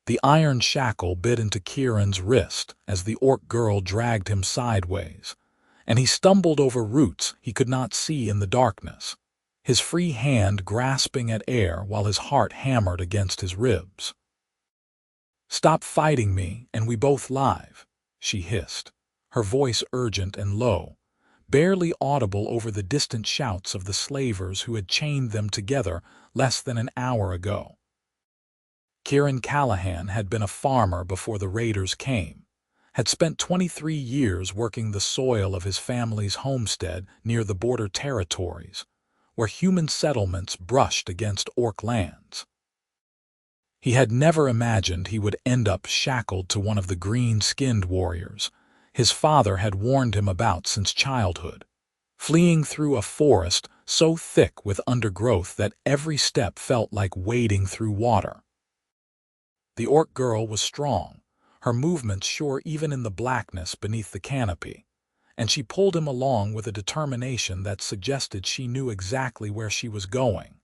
The iron shackle bit into Kieran's wrist as the orc girl dragged him sideways, and he stumbled over roots he could not see in the darkness, his free hand grasping at air while his heart hammered against his ribs. "Stop fighting me, and we both live," she hissed, her voice urgent and low, barely audible over the distant shouts of the slavers who had chained them together less than an hour ago. Kieran Callahan had been a farmer before the raiders came, had spent 23 years working the soil of his family's homestead near the border territories, where human settlements brushed against orc lands. He had never imagined he would end up shackled to one of the green-skinned warriors his father had warned him about since childhood, fleeing through a forest so thick with undergrowth that every step felt like wading through water. The orc girl was strong, her movements sure even in the blackness beneath the canopy, and she pulled him along with a determination that suggested she knew exactly where she was going.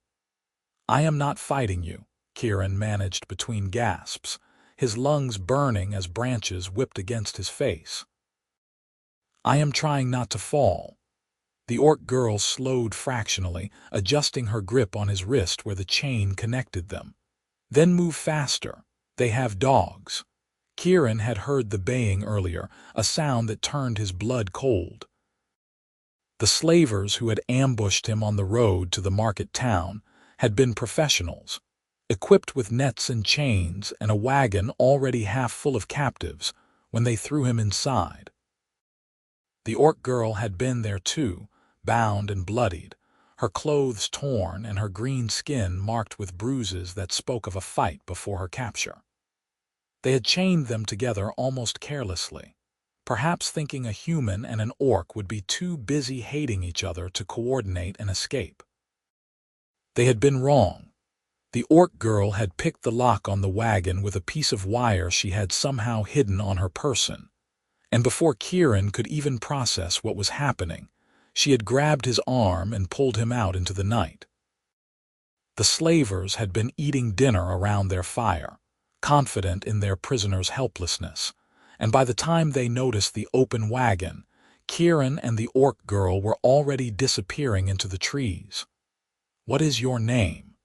"I am not fighting you," Kieran managed between gasps, his lungs burning as branches whipped against his face. "I am trying not to fall." The orc girl slowed fractionally, adjusting her grip on his wrist where the chain connected them. "Then move faster. They have dogs." Kieran had heard the baying earlier, a sound that turned his blood cold. The slavers who had ambushed him on the road to the market town had been professionals, equipped with nets and chains and a wagon already half full of captives when they threw him inside. The orc girl had been there too, bound and bloodied, her clothes torn and her green skin marked with bruises that spoke of a fight before her capture. They had chained them together almost carelessly, perhaps thinking a human and an orc would be too busy hating each other to coordinate and escape. They had been wrong. The orc girl had picked the lock on the wagon with a piece of wire she had somehow hidden on her person, and before Kieran could even process what was happening, she had grabbed his arm and pulled him out into the night. The slavers had been eating dinner around their fire, confident in their prisoner's helplessness, and by the time they noticed the open wagon, Kieran and the orc girl were already disappearing into the trees. "What is your name?"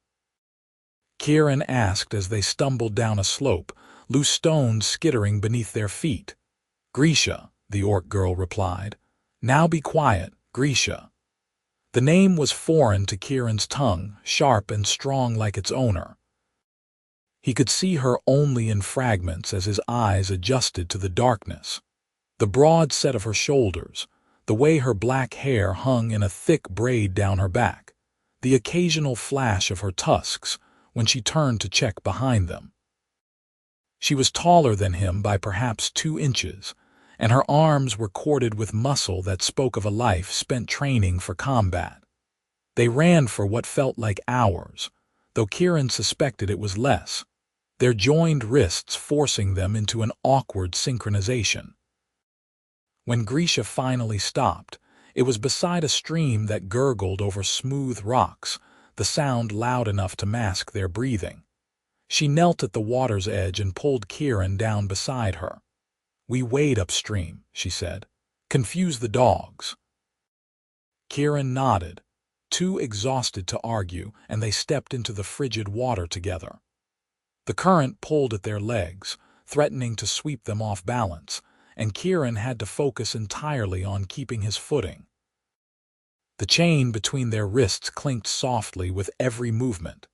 Kieran asked as they stumbled down a slope, loose stones skittering beneath their feet. "Grisha," the orc girl replied. "Now be quiet, Grisha." The name was foreign to Kieran's tongue, sharp and strong like its owner. He could see her only in fragments as his eyes adjusted to the darkness. The broad set of her shoulders, the way her black hair hung in a thick braid down her back, the occasional flash of her tusks when she turned to check behind them. She was taller than him by perhaps 2 inches, and her arms were corded with muscle that spoke of a life spent training for combat. They ran for what felt like hours, though Kieran suspected it was less, their joined wrists forcing them into an awkward synchronization. When Grisha finally stopped, it was beside a stream that gurgled over smooth rocks, the sound loud enough to mask their breathing. She knelt at the water's edge and pulled Kieran down beside her. "We wade upstream," she said. "Confuse the dogs." Kieran nodded, too exhausted to argue, and they stepped into the frigid water together. The current pulled at their legs, threatening to sweep them off balance, and Kieran had to focus entirely on keeping his footing. The chain between their wrists clinked softly with every movement,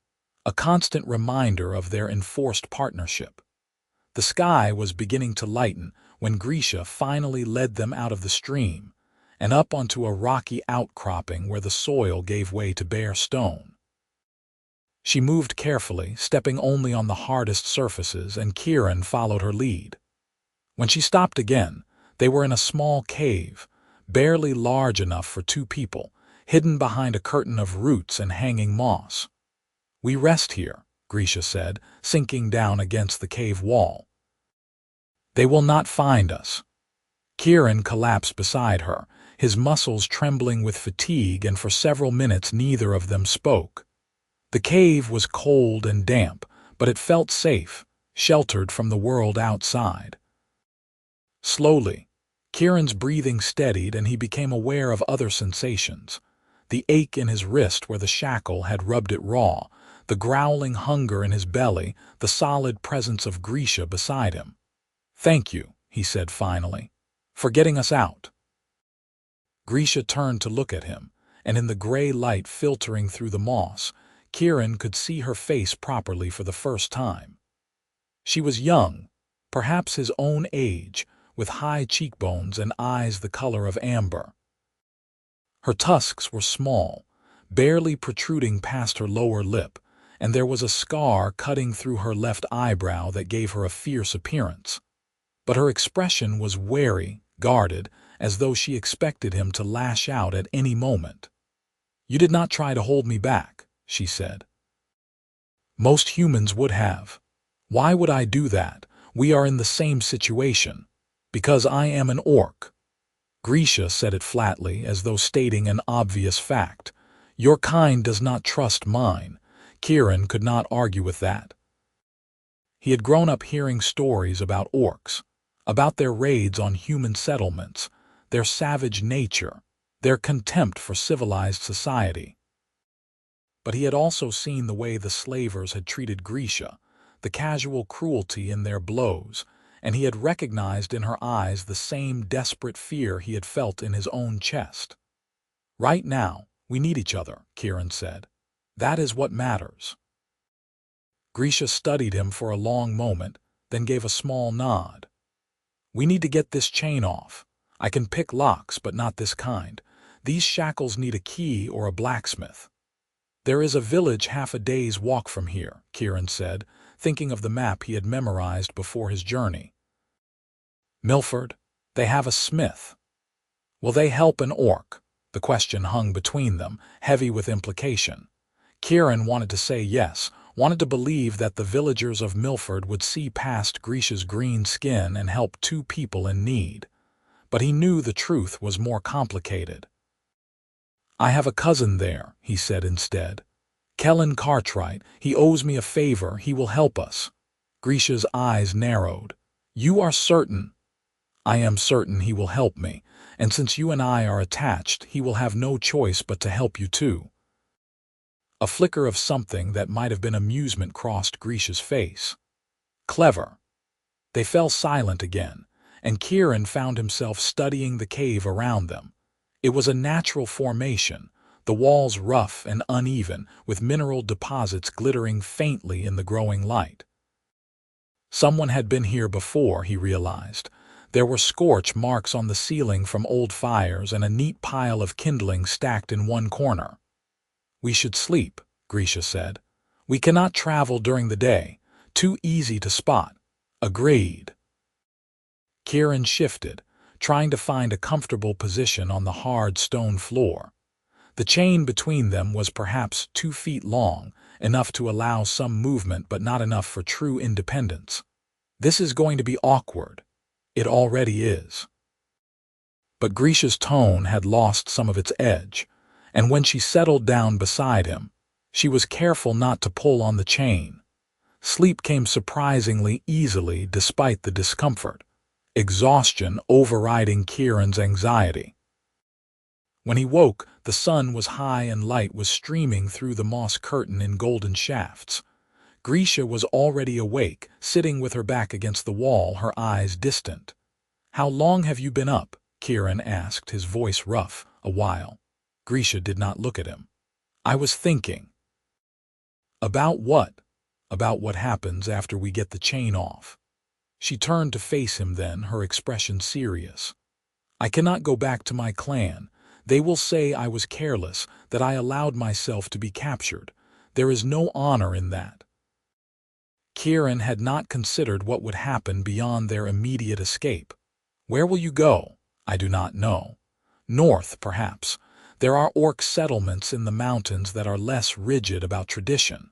a constant reminder of their enforced partnership. The sky was beginning to lighten when Grisha finally led them out of the stream and up onto a rocky outcropping where the soil gave way to bare stone. She moved carefully, stepping only on the hardest surfaces, and Kieran followed her lead. When she stopped again, they were in a small cave, barely large enough for 2 people, hidden behind a curtain of roots and hanging moss. "We rest here," Grisha said, sinking down against the cave wall. "They will not find us." Kieran collapsed beside her, his muscles trembling with fatigue, and for several minutes neither of them spoke. The cave was cold and damp, but it felt safe, sheltered from the world outside. Slowly, Kieran's breathing steadied and he became aware of other sensations. The ache in his wrist where the shackle had rubbed it raw, the growling hunger in his belly, the solid presence of Grisha beside him. "Thank you," he said finally, "for getting us out." Grisha turned to look at him, and in the gray light filtering through the moss, Kieran could see her face properly for the first time. She was young, perhaps his own age, with high cheekbones and eyes the color of amber. Her tusks were small, barely protruding past her lower lip, and there was a scar cutting through her left eyebrow that gave her a fierce appearance. But her expression was wary, guarded, as though she expected him to lash out at any moment. "You did not try to hold me back," she said. "Most humans would have. Why would I do that? We are in the same situation. Because I am an orc." Grisha said it flatly, as though stating an obvious fact. "Your kind does not trust mine." Kieran could not argue with that. He had grown up hearing stories about orcs, about their raids on human settlements, their savage nature, their contempt for civilized society. But he had also seen the way the slavers had treated Grisha, the casual cruelty in their blows, and he had recognized in her eyes the same desperate fear he had felt in his own chest. "Right now, we need each other," Kieran said. "That is what matters." Grisha studied him for a long moment, then gave a small nod. "We need to get this chain off. I can pick locks, but not this kind. These shackles need a key or a blacksmith." "There is a village half a day's walk from here," Kieran said, thinking of the map he had memorized before his journey. "Milford, they have a smith. Will they help an orc?" The question hung between them, heavy with implication. Kieran wanted to say yes, wanted to believe that the villagers of Milford would see past Grisha's green skin and help two people in need. But he knew the truth was more complicated. "I have a cousin there," he said instead. "Kellen Cartwright. He owes me a favor. He will help us." Grisha's eyes narrowed. "You are certain?" "I am certain he will help me, and since you and I are attached, he will have no choice but to help you too." A flicker of something that might have been amusement crossed Grisha's face. "Clever." They fell silent again, and Kieran found himself studying the cave around them. It was a natural formation, the walls rough and uneven, with mineral deposits glittering faintly in the growing light. Someone had been here before, he realized. There were scorch marks on the ceiling from old fires and a neat pile of kindling stacked in one corner. "We should sleep," Grisha said. "We cannot travel during the day. Too easy to spot." "Agreed." Kieran shifted, trying to find a comfortable position on the hard stone floor. The chain between them was perhaps 2 feet long, enough to allow some movement but not enough for true independence. "This is going to be awkward." "It already is." But Grisha's tone had lost some of its edge, and when she settled down beside him, she was careful not to pull on the chain. Sleep came surprisingly easily despite the discomfort, exhaustion overriding Kieran's anxiety. When he woke, the sun was high and light was streaming through the moss curtain in golden shafts. Grisha was already awake, sitting with her back against the wall, her eyes distant. "How long have you been up?" Kieran asked, his voice rough. "A while." Grisha did not look at him. "I was thinking." "About what?" "About what happens after we get the chain off." She turned to face him then, her expression serious. "I cannot go back to my clan. They will say I was careless, that I allowed myself to be captured. There is no honor in that." Kieran had not considered what would happen beyond their immediate escape. "Where will you go?" "I do not know. North, perhaps. There are orc settlements in the mountains that are less rigid about tradition."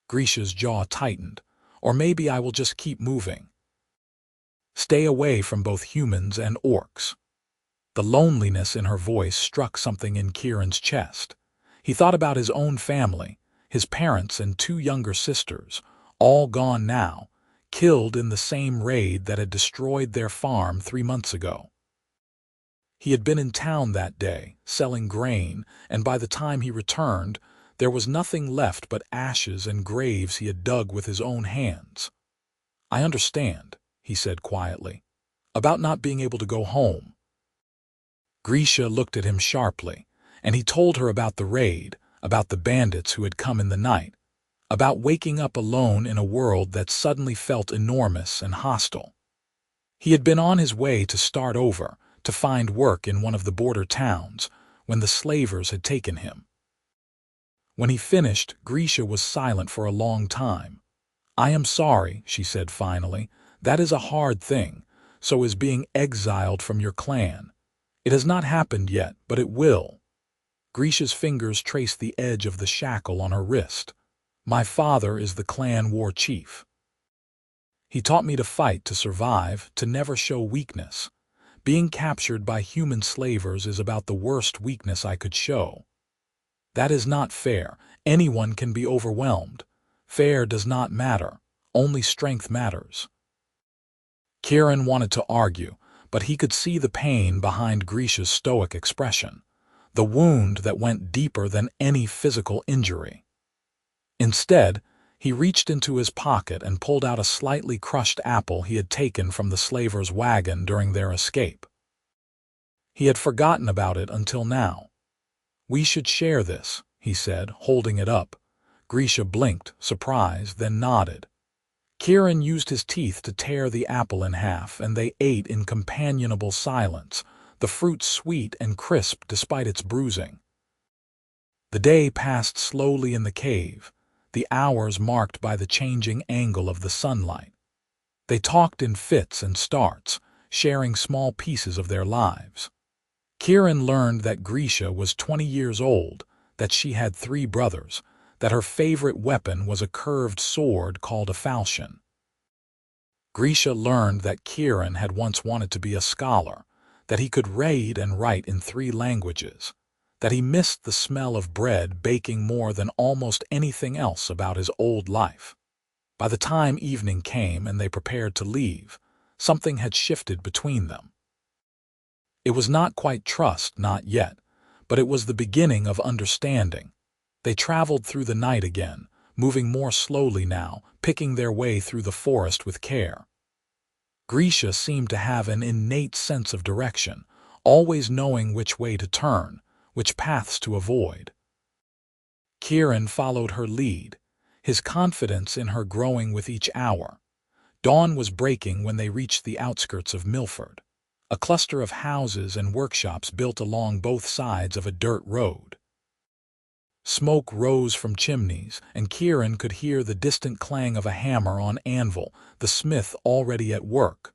Grisha's jaw tightened. "Or maybe I will just keep moving. Stay away from both humans and orcs." The loneliness in her voice struck something in Kieran's chest. He thought about his own family, his parents and 2 younger sisters, all gone now. killed in the same raid that had destroyed their farm 3 months ago. He had been in town that day, selling grain, and by the time he returned, there was nothing left but ashes and graves he had dug with his own hands. "I understand," he said quietly, "about not being able to go home." Grisha looked at him sharply, and he told her about the raid, about the bandits who had come in the night, about waking up alone in a world that suddenly felt enormous and hostile. He had been on his way to start over, to find work in one of the border towns, when the slavers had taken him. When he finished, Grisha was silent for a long time. "I am sorry," she said finally. "That is a hard thing, so is being exiled from your clan. It has not happened yet, but it will." Grisha's fingers traced the edge of the shackle on her wrist. "My father is the clan war chief. He taught me to fight to survive, to never show weakness. Being captured by human slavers is about the worst weakness I could show. That is not fair. Anyone can be overwhelmed. Fair does not matter. Only strength matters." Kieran wanted to argue, but he could see the pain behind Grisha's stoic expression, the wound that went deeper than any physical injury. Instead, he reached into his pocket and pulled out a slightly crushed apple he had taken from the slavers' wagon during their escape. He had forgotten about it until now. "We should share this," he said, holding it up. Grisha blinked, surprised, then nodded. Kieran used his teeth to tear the apple in half, and they ate in companionable silence, the fruit sweet and crisp despite its bruising. The day passed slowly in the cave, the hours marked by the changing angle of the sunlight. They talked in fits and starts, sharing small pieces of their lives. Kieran learned that Grisha was 20 years old, that she had 3 brothers, that her favorite weapon was a curved sword called a falchion. Grisha learned that Kieran had once wanted to be a scholar, that he could read and write in 3 languages, that he missed the smell of bread baking more than almost anything else about his old life. By the time evening came and they prepared to leave, something had shifted between them. It was not quite trust, not yet, but it was the beginning of understanding. They traveled through the night again, moving more slowly now, picking their way through the forest with care. Grisha seemed to have an innate sense of direction, always knowing which way to turn, which paths to avoid. Kieran followed her lead, his confidence in her growing with each hour. Dawn was breaking when they reached the outskirts of Milford, a cluster of houses and workshops built along both sides of a dirt road. Smoke rose from chimneys, and Kieran could hear the distant clang of a hammer on anvil, the smith already at work.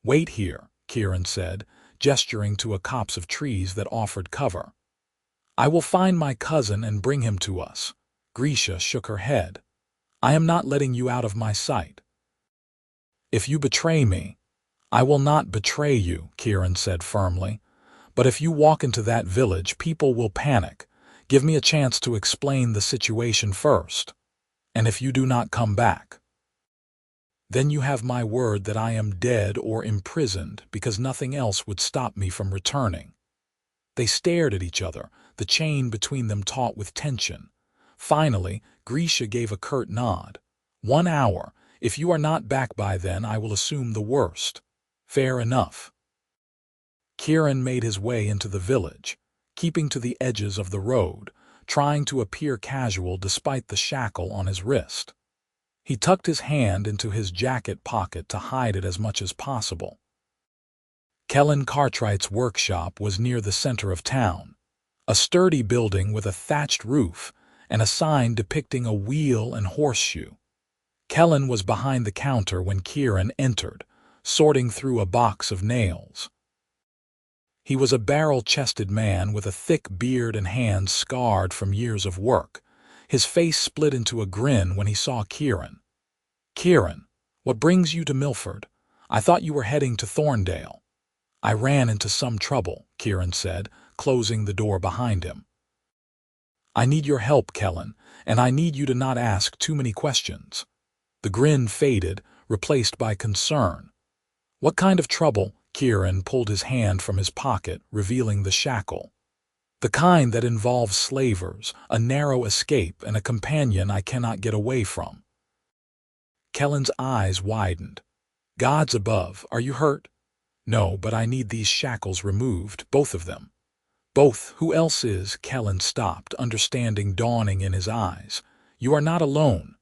"Wait here," Kieran said, gesturing to a copse of trees that offered cover. "I will find my cousin and bring him to us." Grisha shook her head. "I am not letting you out of my sight." "If you betray me—" "I will not betray you," Kieran said firmly. "But if you walk into that village, people will panic. Give me a chance to explain the situation first. And if you do not come back, then you have my word that I am dead or imprisoned, because nothing else would stop me from returning." They stared at each other, the chain between them taut with tension. Finally, Grisha gave a curt nod. "1 hour. If you are not back by then, I will assume the worst." "Fair enough." Kieran made his way into the village, keeping to the edges of the road, trying to appear casual despite the shackle on his wrist. He tucked his hand into his jacket pocket to hide it as much as possible. Kellen Cartwright's workshop was near the center of town, a sturdy building with a thatched roof and a sign depicting a wheel and horseshoe. Kellen was behind the counter when Kieran entered, sorting through a box of nails. He was a barrel-chested man with a thick beard and hands scarred from years of work. His face split into a grin when he saw Kieran. "Kieran, what brings you to Milford? I thought you were heading to Thorndale." "I ran into some trouble," Kieran said, closing the door behind him. "I need your help, Kellen, and I need you to not ask too many questions." The grin faded, replaced by concern. What kind of trouble? Kieran pulled his hand from his pocket, revealing the shackle. The kind that involves slavers, a narrow escape, and a companion I cannot get away from. Kellen's eyes widened. Gods above, are you hurt? No, but I need these shackles removed, both of them. Both, who else is? Kellen stopped, understanding dawning in his eyes. You are not alone.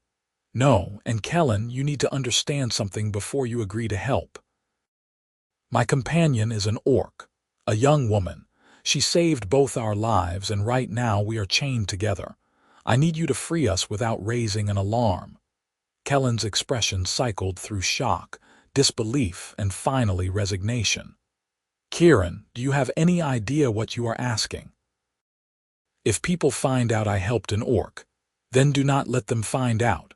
No, and Kellen, you need to understand something before you agree to help. My companion is an orc, a young woman. She saved both our lives, and right now we are chained together. I need you to free us without raising an alarm. Kellen's expression cycled through shock, disbelief, and finally resignation. Kieran, do you have any idea what you are asking? If people find out I helped an orc, then do not let them find out.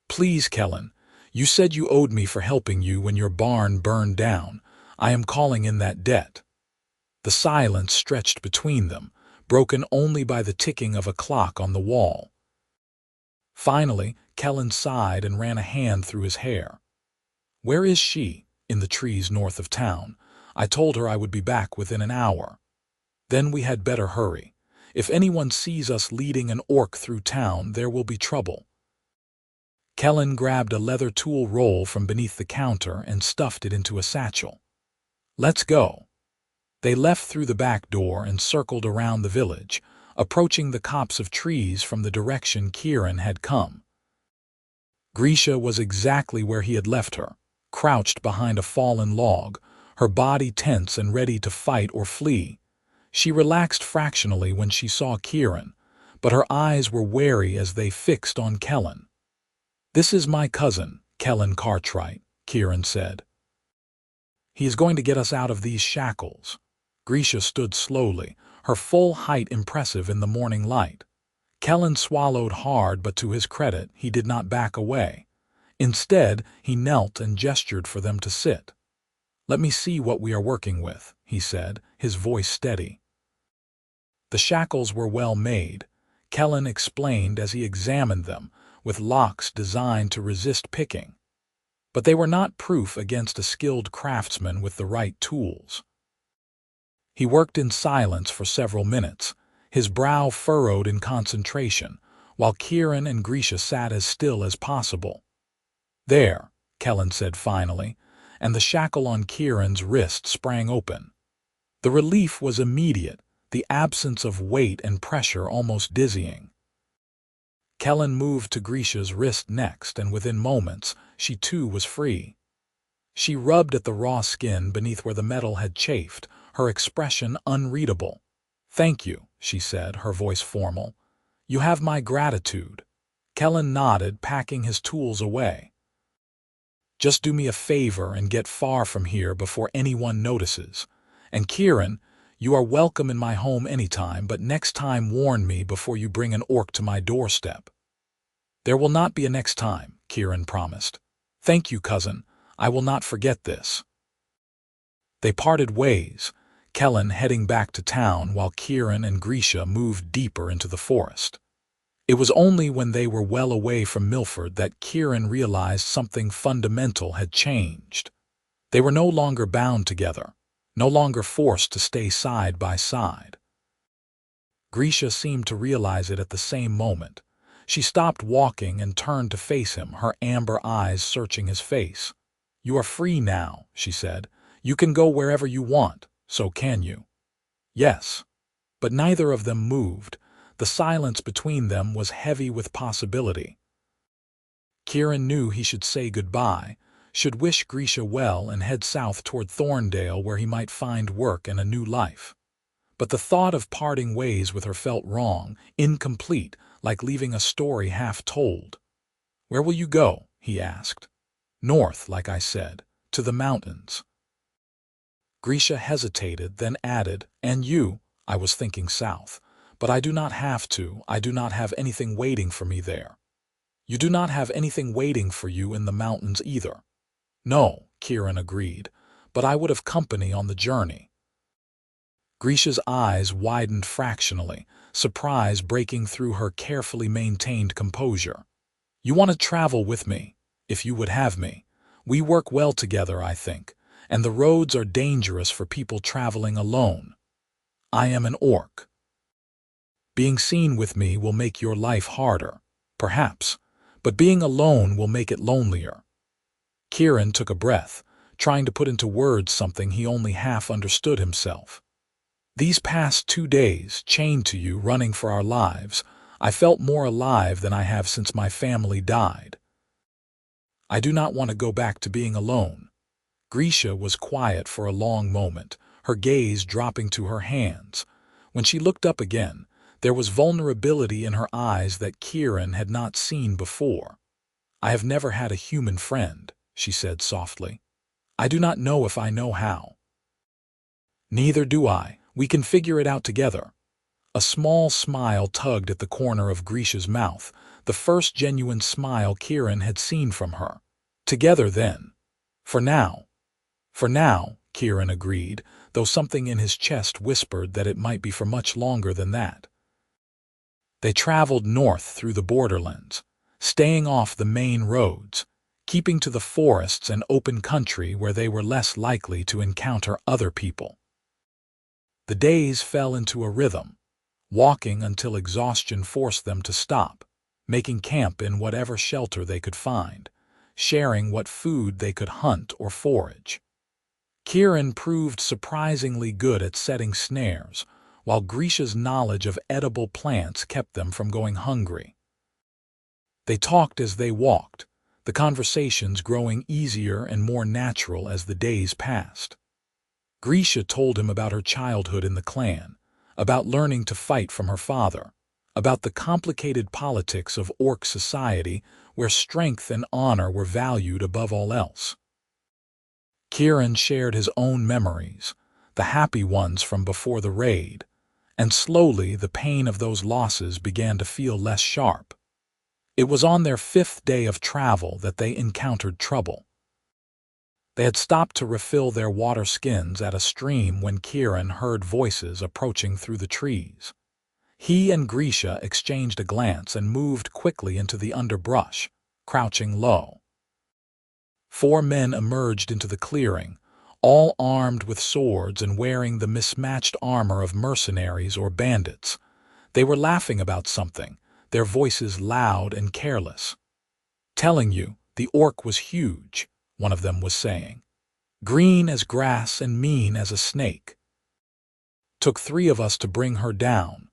Please, Kellen, you said you owed me for helping you when your barn burned down. I am calling in that debt. The silence stretched between them, broken only by the ticking of a clock on the wall. Finally, Kellen sighed and ran a hand through his hair. Where is she? In the trees north of town. I told her I would be back within an hour. Then we had better hurry. If anyone sees us leading an orc through town, there will be trouble. Kellen grabbed a leather tool roll from beneath the counter and stuffed it into a satchel. Let's go. They left through the back door and circled around the village, approaching the copse of trees from the direction Kieran had come. Grisha was exactly where he had left her, crouched behind a fallen log, her body tense and ready to fight or flee. She relaxed fractionally when she saw Kieran, but her eyes were wary as they fixed on Kellen. This is my cousin, Kellen Cartwright, Kieran said. He is going to get us out of these shackles. Grisha stood slowly, her full height impressive in the morning light. Kellen swallowed hard, but to his credit, he did not back away. Instead, he knelt and gestured for them to sit. Let me see what we are working with, he said, his voice steady. The shackles were well made, Kellen explained as he examined them, with locks designed to resist picking. But they were not proof against a skilled craftsman with the right tools. He worked in silence for several minutes, his brow furrowed in concentration, while Kieran and Grisha sat as still as possible. There, Kellen said finally, and the shackle on Kieran's wrist sprang open. The relief was immediate, the absence of weight and pressure almost dizzying. Kellen moved to Grisha's wrist next, and within moments, she too was free. She rubbed at the raw skin beneath where the metal had chafed, her expression unreadable. Thank you, she said, her voice formal. You have my gratitude. Kellen nodded, packing his tools away. Just do me a favor and get far from here before anyone notices. And Kieran, you are welcome in my home anytime, but next time warn me before you bring an orc to my doorstep. There will not be a next time, Kieran promised. Thank you, cousin. I will not forget this. They parted ways, Kellen heading back to town while Kieran and Grisha moved deeper into the forest. It was only when they were well away from Milford that Kieran realized something fundamental had changed. They were no longer bound together, no longer forced to stay side by side. Grisha seemed to realize it at the same moment. She stopped walking and turned to face him, her amber eyes searching his face. You are free now, she said. You can go wherever you want, so can you? Yes. But neither of them moved. The silence between them was heavy with possibility. Kieran knew he should say goodbye, should wish Grisha well and head south toward Thorndale where he might find work and a new life. But the thought of parting ways with her felt wrong, incomplete, like leaving a story half told. Where will you go? He asked. North, like I said, to the mountains. Grisha hesitated, then added, and you? I was thinking south. But I do not have to. I do not have anything waiting for me there. You do not have anything waiting for you in the mountains either. No, Kieran agreed, but I would have company on the journey. Grisha's eyes widened fractionally, surprise breaking through her carefully maintained composure. You want to travel with me, if you would have me. We work well together, I think, and the roads are dangerous for people traveling alone. I am an orc. Being seen with me will make your life harder, perhaps, but being alone will make it lonelier." Kieran took a breath, trying to put into words something he only half understood himself. "These past 2 days, chained to you, running for our lives, I felt more alive than I have since my family died. I do not want to go back to being alone." Grisha was quiet for a long moment, her gaze dropping to her hands. When she looked up again, there was vulnerability in her eyes that Kieran had not seen before. "I have never had a human friend," she said softly. "I do not know if I know how." "Neither do I. We can figure it out together." A small smile tugged at the corner of Grisha's mouth, the first genuine smile Kieran had seen from her. "Together, then. For now." "For now," Kieran agreed, though something in his chest whispered that it might be for much longer than that. They traveled north through the borderlands, staying off the main roads, keeping to the forests and open country where they were less likely to encounter other people. The days fell into a rhythm, walking until exhaustion forced them to stop, making camp in whatever shelter they could find, sharing what food they could hunt or forage. Kieran proved surprisingly good at setting snares, while Grisha's knowledge of edible plants kept them from going hungry. They talked as they walked, the conversations growing easier and more natural as the days passed. Grisha told him about her childhood in the clan, about learning to fight from her father, about the complicated politics of orc society where strength and honor were valued above all else. Kieran shared his own memories, the happy ones from before the raid, and slowly the pain of those losses began to feel less sharp. It was on their 5th day of travel that they encountered trouble. They had stopped to refill their water skins at a stream when Kieran heard voices approaching through the trees. He and Grisha exchanged a glance and moved quickly into the underbrush, crouching low. 4 men emerged into the clearing, all armed with swords and wearing the mismatched armor of mercenaries or bandits. They were laughing about something, their voices loud and careless. "Telling you, the orc was huge," one of them was saying. "Green as grass and mean as a snake. Took 3 of us to bring her down."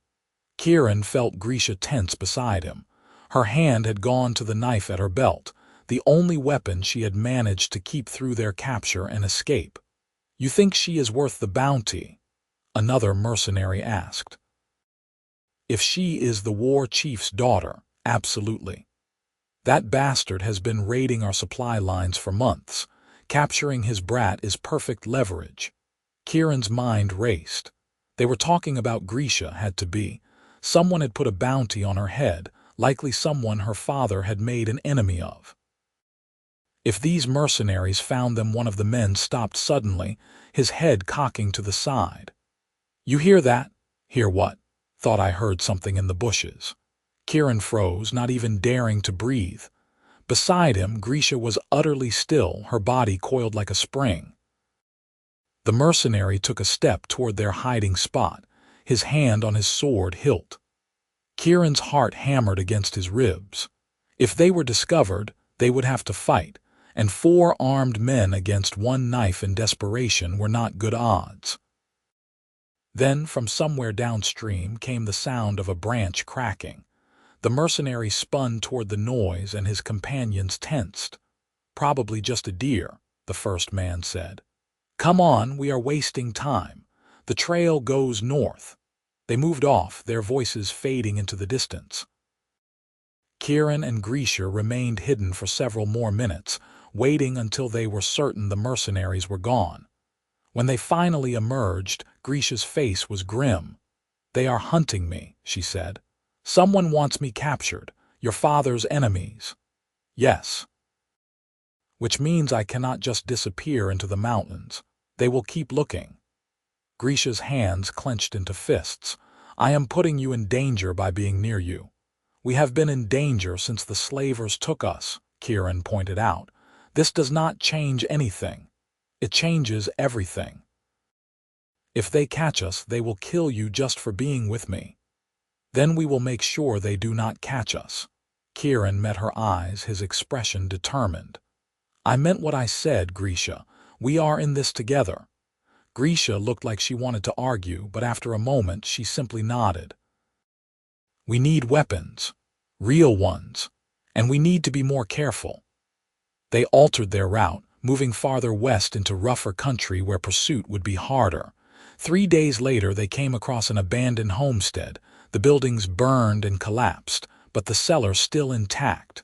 Kieran felt Grisha tense beside him. Her hand had gone to the knife at her belt, the only weapon she had managed to keep through their capture and escape. "You think she is worth the bounty?" another mercenary asked. "If she is the war chief's daughter, absolutely. That bastard has been raiding our supply lines for months. Capturing his brat is perfect leverage." Kieran's mind raced. They were talking about Grisha, had to be. Someone had put a bounty on her head, likely someone her father had made an enemy of. If these mercenaries found them, one of the men stopped suddenly, his head cocking to the side. "You hear that?" "Hear what?" "Thought I heard something in the bushes." Kieran froze, not even daring to breathe. Beside him, Grisha was utterly still, her body coiled like a spring. The mercenary took a step toward their hiding spot, his hand on his sword hilt. Kieran's heart hammered against his ribs. If they were discovered, they would have to fight, and 4 armed men against 1 knife in desperation were not good odds. Then, from somewhere downstream, came the sound of a branch cracking. The mercenary spun toward the noise and his companions tensed. "Probably just a deer," the first man said. "Come on, we are wasting time. The trail goes north." They moved off, their voices fading into the distance. Kieran and Grisha remained hidden for several more minutes, waiting until they were certain the mercenaries were gone. When they finally emerged, Grisha's face was grim. "They are hunting me," she said. "Someone wants me captured, your father's enemies." "Yes." "Which means I cannot just disappear into the mountains. They will keep looking." Grisha's hands clenched into fists. "I am putting you in danger by being near you." "We have been in danger since the slavers took us," Kieran pointed out. This does not change anything. It changes everything. If they catch us, they will kill you just for being with me. Then we will make sure they do not catch us." Kieran met her eyes, his expression determined. "I meant what I said, Grisha. We are in this together." Grisha looked like she wanted to argue, but after a moment she simply nodded. "We need weapons. Real ones. And we need to be more careful." They altered their route, moving farther west into rougher country where pursuit would be harder. 3 days later they came across an abandoned homestead. The buildings burned and collapsed, but the cellar still intact.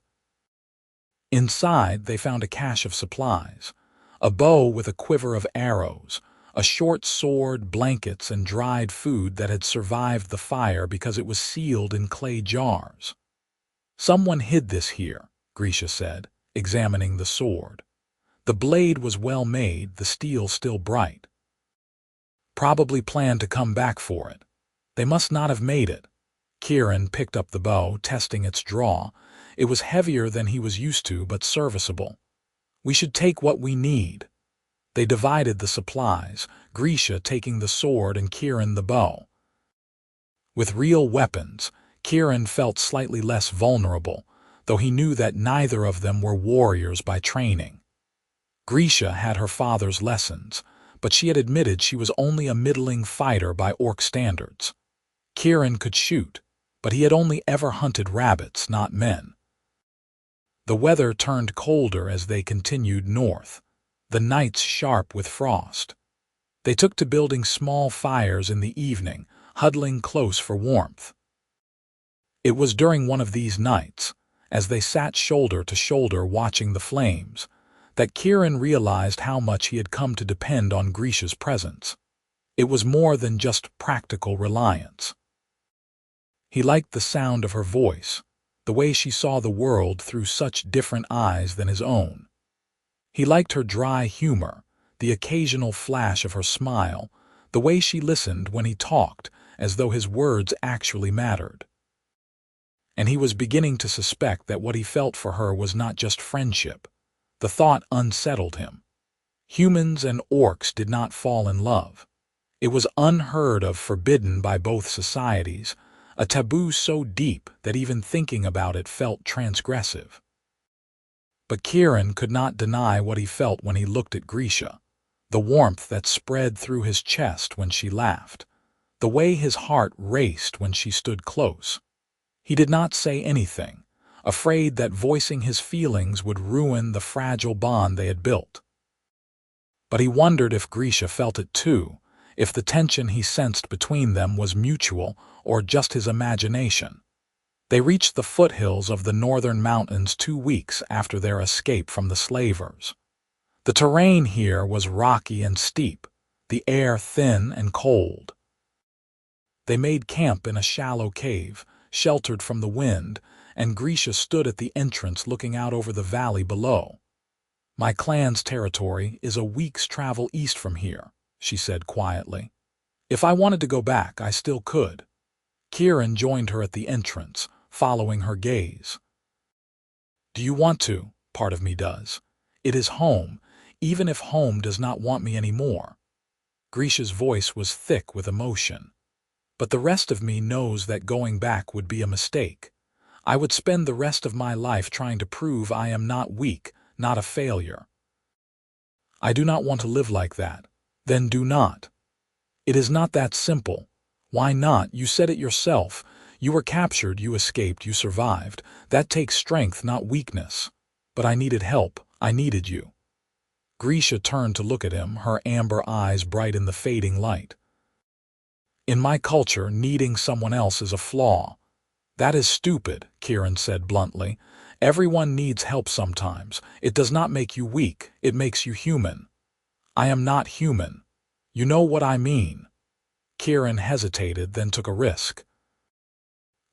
Inside they found a cache of supplies. A bow with a quiver of arrows, a short sword, blankets, and dried food that had survived the fire because it was sealed in clay jars. "Someone hid this here," Grisha said, examining the sword. The blade was well made, the steel still bright. "Probably planned to come back for it. They must not have made it." Kieran picked up the bow, testing its draw. It was heavier than he was used to, but serviceable. "We should take what we need." They divided the supplies, Grisha taking the sword and Kieran the bow. With real weapons, Kieran felt slightly less vulnerable, though he knew that neither of them were warriors by training. Grisha had her father's lessons, but she had admitted she was only a middling fighter by orc standards. Kieran could shoot, but he had only ever hunted rabbits, not men. The weather turned colder as they continued north, the nights sharp with frost. They took to building small fires in the evening, huddling close for warmth. It was during one of these nights, as they sat shoulder to shoulder watching the flames, that Kieran realized how much he had come to depend on Grisha's presence. It was more than just practical reliance. He liked the sound of her voice, the way she saw the world through such different eyes than his own. He liked her dry humor, the occasional flash of her smile, the way she listened when he talked, as though his words actually mattered. And he was beginning to suspect that what he felt for her was not just friendship. The thought unsettled him. Humans and orcs did not fall in love. It was unheard of, forbidden by both societies, a taboo so deep that even thinking about it felt transgressive. But Kieran could not deny what he felt when he looked at Grisha, the warmth that spread through his chest when she laughed, the way his heart raced when she stood close. He did not say anything, afraid that voicing his feelings would ruin the fragile bond they had built. But he wondered if Grisha felt it too, if the tension he sensed between them was mutual or just his imagination. They reached the foothills of the northern mountains 2 weeks after their escape from the slavers. The terrain here was rocky and steep, the air thin and cold. They made camp in a shallow cave, sheltered from the wind, and Grisha stood at the entrance looking out over the valley below. "My clan's territory is a week's travel east from here," she said quietly. "If I wanted to go back, I still could." Kieran joined her at the entrance, following her gaze. "Do you want to? Part of me does. It is home, even if home does not want me anymore." Grisha's voice was thick with emotion. "But the rest of me knows that going back would be a mistake. I would spend the rest of my life trying to prove I am not weak, not a failure. I do not want to live like that." "Then do not." "It is not that simple." "Why not? You said it yourself. You were captured, you escaped, you survived. That takes strength, not weakness." "But I needed help. I needed you." Grisha turned to look at him, her amber eyes bright in the fading light. "In my culture, needing someone else is a flaw." "That is stupid," Kieran said bluntly. "Everyone needs help sometimes. It does not make you weak, it makes you human." "I am not human. You know what I mean." Kieran hesitated, then took a risk.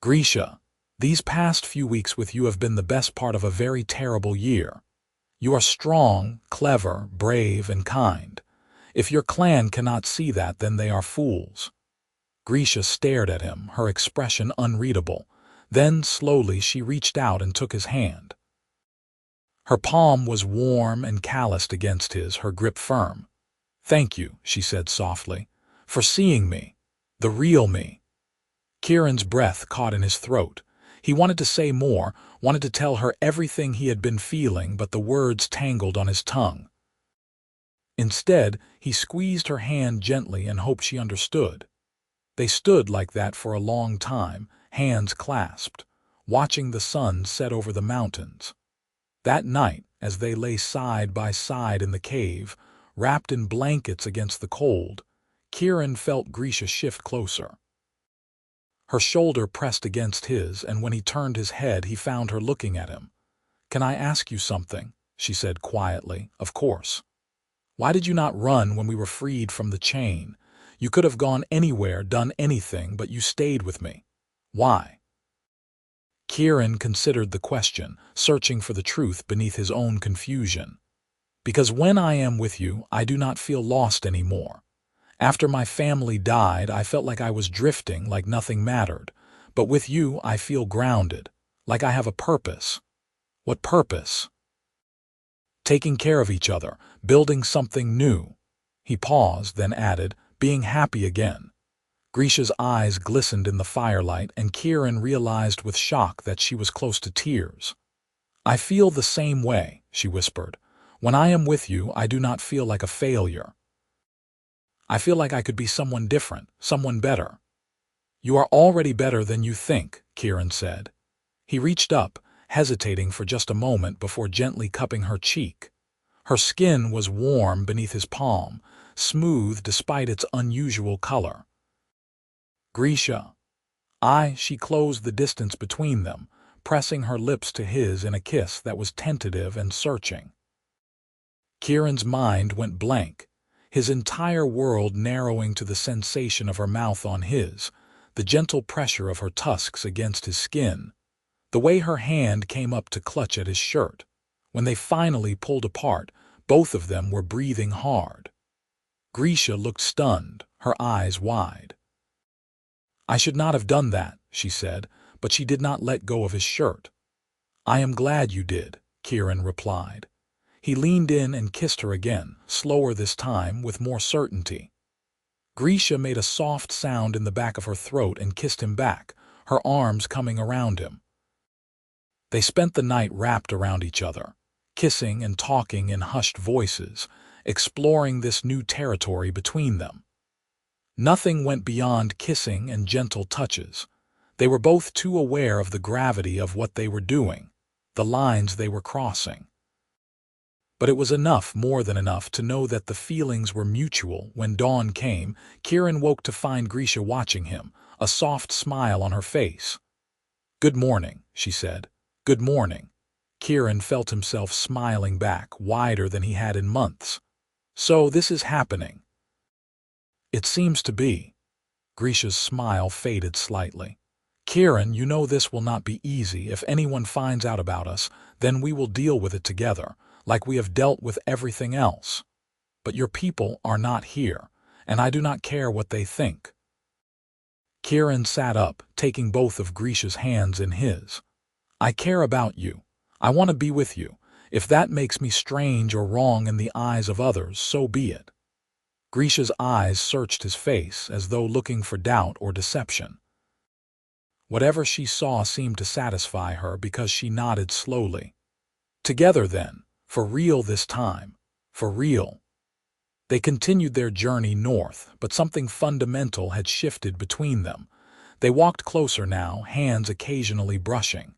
"Grisha, these past few weeks with you have been the best part of a very terrible year. You are strong, clever, brave, and kind. If your clan cannot see that, then they are fools." Grisha stared at him, her expression unreadable. Then, slowly, she reached out and took his hand. Her palm was warm and calloused against his, her grip firm. "Thank you," she said softly, "for seeing me, the real me." Kieran's breath caught in his throat. He wanted to say more, wanted to tell her everything he had been feeling, but the words tangled on his tongue. Instead, he squeezed her hand gently and hoped she understood. They stood like that for a long time, hands clasped, watching the sun set over the mountains. That night, as they lay side by side in the cave, wrapped in blankets against the cold, Kieran felt Grisha shift closer. Her shoulder pressed against his, and when he turned his head, he found her looking at him. "Can I ask you something?" she said quietly. "Of course." "Why did you not run when we were freed from the chain? You could have gone anywhere, done anything, but you stayed with me. Why?" Kieran considered the question, searching for the truth beneath his own confusion. "Because when I am with you, I do not feel lost anymore. After my family died, I felt like I was drifting, like nothing mattered. But with you, I feel grounded, like I have a purpose." "What purpose?" "Taking care of each other, building something new." He paused, then added, "being happy again." Grisha's eyes glistened in the firelight, and Kieran realized with shock that she was close to tears. "I feel the same way," she whispered. "When I am with you, I do not feel like a failure. I feel like I could be someone different, someone better." "You are already better than you think," Kieran said. He reached up, hesitating for just a moment before gently cupping her cheek. Her skin was warm beneath his palm, smooth despite its unusual color. "Grisha." She closed the distance between them, pressing her lips to his in a kiss that was tentative and searching. Kieran's mind went blank, his entire world narrowing to the sensation of her mouth on his, the gentle pressure of her tusks against his skin, the way her hand came up to clutch at his shirt. When they finally pulled apart, both of them were breathing hard. Grisha looked stunned, her eyes wide. "I should not have done that," she said, but she did not let go of his shirt. "I am glad you did," Kieran replied. He leaned in and kissed her again, slower this time, with more certainty. Grisha made a soft sound in the back of her throat and kissed him back, her arms coming around him. They spent the night wrapped around each other, kissing and talking in hushed voices, exploring this new territory between them. Nothing went beyond kissing and gentle touches. They were both too aware of the gravity of what they were doing, the lines they were crossing. But it was enough, more than enough, to know that the feelings were mutual. When dawn came, Kieran woke to find Grisha watching him, a soft smile on her face. "Good morning," she said. "Good morning." Kieran felt himself smiling back, wider than he had in months. "So this is happening." "It seems to be." Grisha's smile faded slightly. "Kieran, you know this will not be easy. If anyone finds out about us, then we will deal with it together, like we have dealt with everything else. But your people are not here, and I do not care what they think." Kieran sat up, taking both of Grisha's hands in his. "I care about you. I want to be with you. If that makes me strange or wrong in the eyes of others, so be it." Grisha's eyes searched his face as though looking for doubt or deception. Whatever she saw seemed to satisfy her because she nodded slowly. "Together then, for real this time, for real." They continued their journey north, but something fundamental had shifted between them. They walked closer now, hands occasionally brushing.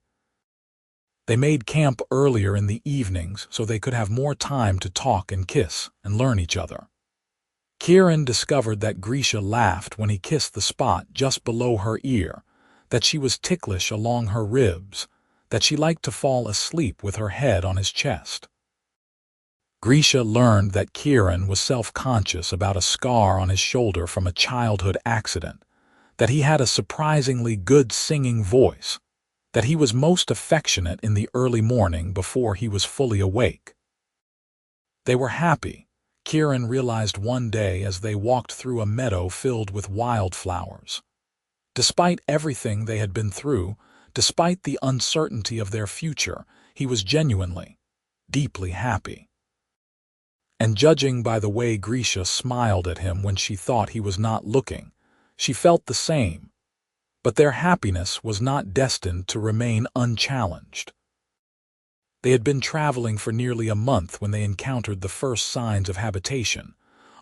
They made camp earlier in the evenings so they could have more time to talk and kiss and learn each other. Kieran discovered that Grisha laughed when he kissed the spot just below her ear, that she was ticklish along her ribs, that she liked to fall asleep with her head on his chest. Grisha learned that Kieran was self-conscious about a scar on his shoulder from a childhood accident, that he had a surprisingly good singing voice, that he was most affectionate in the early morning before he was fully awake. They were happy, Kieran realized one day as they walked through a meadow filled with wildflowers. Despite everything they had been through, despite the uncertainty of their future, he was genuinely, deeply happy. And judging by the way Grisha smiled at him when she thought he was not looking, she felt the same. But their happiness was not destined to remain unchallenged. They had been traveling for nearly a month when they encountered the first signs of habitation,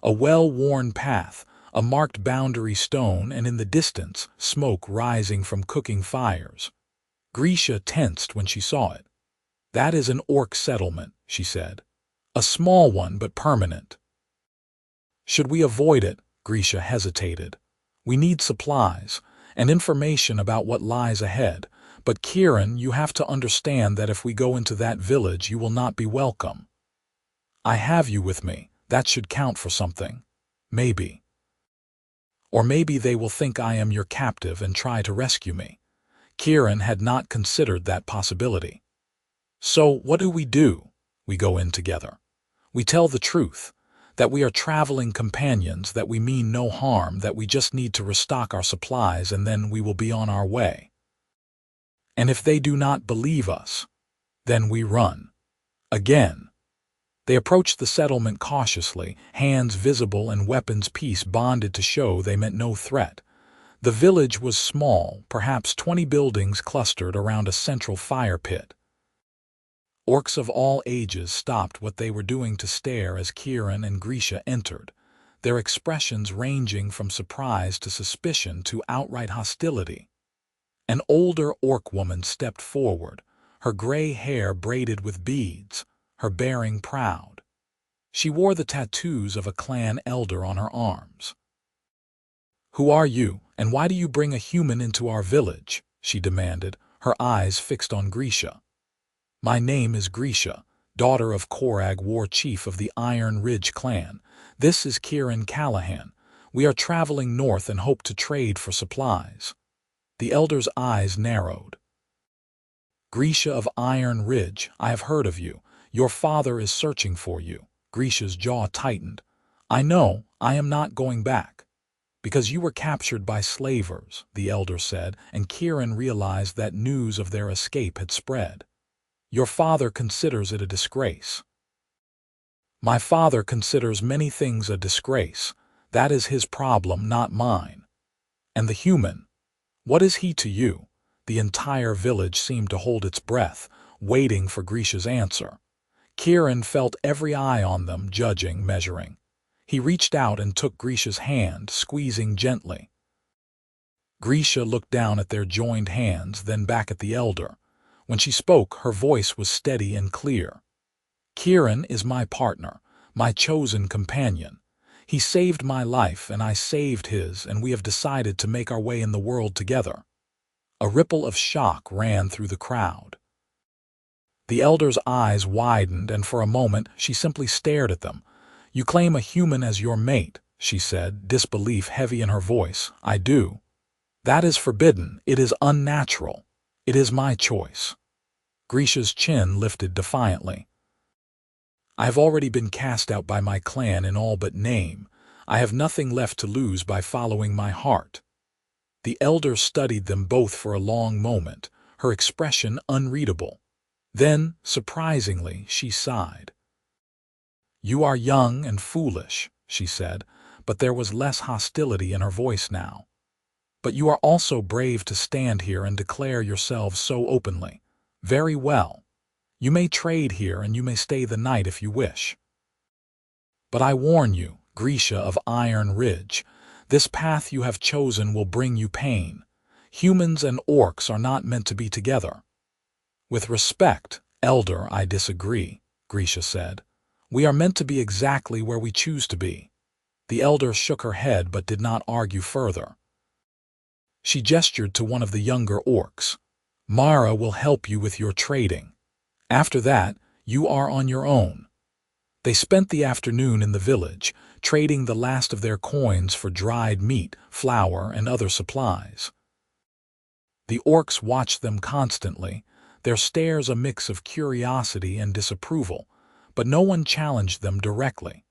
a well-worn path, a marked boundary stone, and in the distance, smoke rising from cooking fires. Grisha tensed when she saw it. "That is an orc settlement," she said. "A small one, but permanent." "Should we avoid it?" Grisha hesitated. "We need supplies, and information about what lies ahead. But Kieran, you have to understand that if we go into that village, you will not be welcome. I have you with me. That should count for something. Maybe. Or maybe they will think I am your captive and try to rescue me." Kieran had not considered that possibility. "So what do? We go in together. We tell the truth, that we are traveling companions, that we mean no harm, that we just need to restock our supplies, and then we will be on our way. And if they do not believe us, then we run." Again. They approached the settlement cautiously, hands visible and weapons piece bonded to show they meant no threat. The village was small, perhaps 20 buildings clustered around a central fire pit. Orcs of all ages stopped what they were doing to stare as Kieran and Grisha entered, their expressions ranging from surprise to suspicion to outright hostility. An older orc woman stepped forward, her gray hair braided with beads, her bearing proud. She wore the tattoos of a clan elder on her arms. "Who are you, and why do you bring a human into our village?" she demanded, her eyes fixed on Grisha. "My name is Grisha, daughter of Korag, war chief of the Iron Ridge clan. This is Kieran Callahan. We are traveling north and hope to trade for supplies." The elder's eyes narrowed. "Grisha of Iron Ridge, I have heard of you. Your father is searching for you." Grisha's jaw tightened. "I know, I am not going back." "Because you were captured by slavers," the elder said, and Kieran realized that news of their escape had spread. "Your father considers it a disgrace." "My father considers many things a disgrace. That is his problem, not mine." "And the human? What is he to you?" The entire village seemed to hold its breath, waiting for Grisha's answer. Kieran felt every eye on them, judging, measuring. He reached out and took Grisha's hand, squeezing gently. Grisha looked down at their joined hands, then back at the elder. When she spoke, her voice was steady and clear. "Kieran is my partner, my chosen companion. He saved my life and I saved his, and we have decided to make our way in the world together." A ripple of shock ran through the crowd. The elder's eyes widened, and for a moment she simply stared at them. "You claim a human as your mate," she said, disbelief heavy in her voice. "I do. That is forbidden. It is unnatural. It is my choice." Grisha's chin lifted defiantly. "I have already been cast out by my clan in all but name. I have nothing left to lose by following my heart." The elder studied them both for a long moment, her expression unreadable. Then, surprisingly, she sighed. "You are young and foolish," she said, but there was less hostility in her voice now. "But you are also brave to stand here and declare yourselves so openly. Very well. You may trade here and you may stay the night if you wish. But I warn you, Grisha of Iron Ridge, this path you have chosen will bring you pain. Humans and orcs are not meant to be together." "With respect, elder, I disagree," Grisha said. "We are meant to be exactly where we choose to be." The elder shook her head but did not argue further. She gestured to one of the younger orcs. "Mara will help you with your trading. After that, you are on your own." They spent the afternoon in the village, trading the last of their coins for dried meat, flour, and other supplies. The orcs watched them constantly, their stares a mix of curiosity and disapproval, but no one challenged them directly.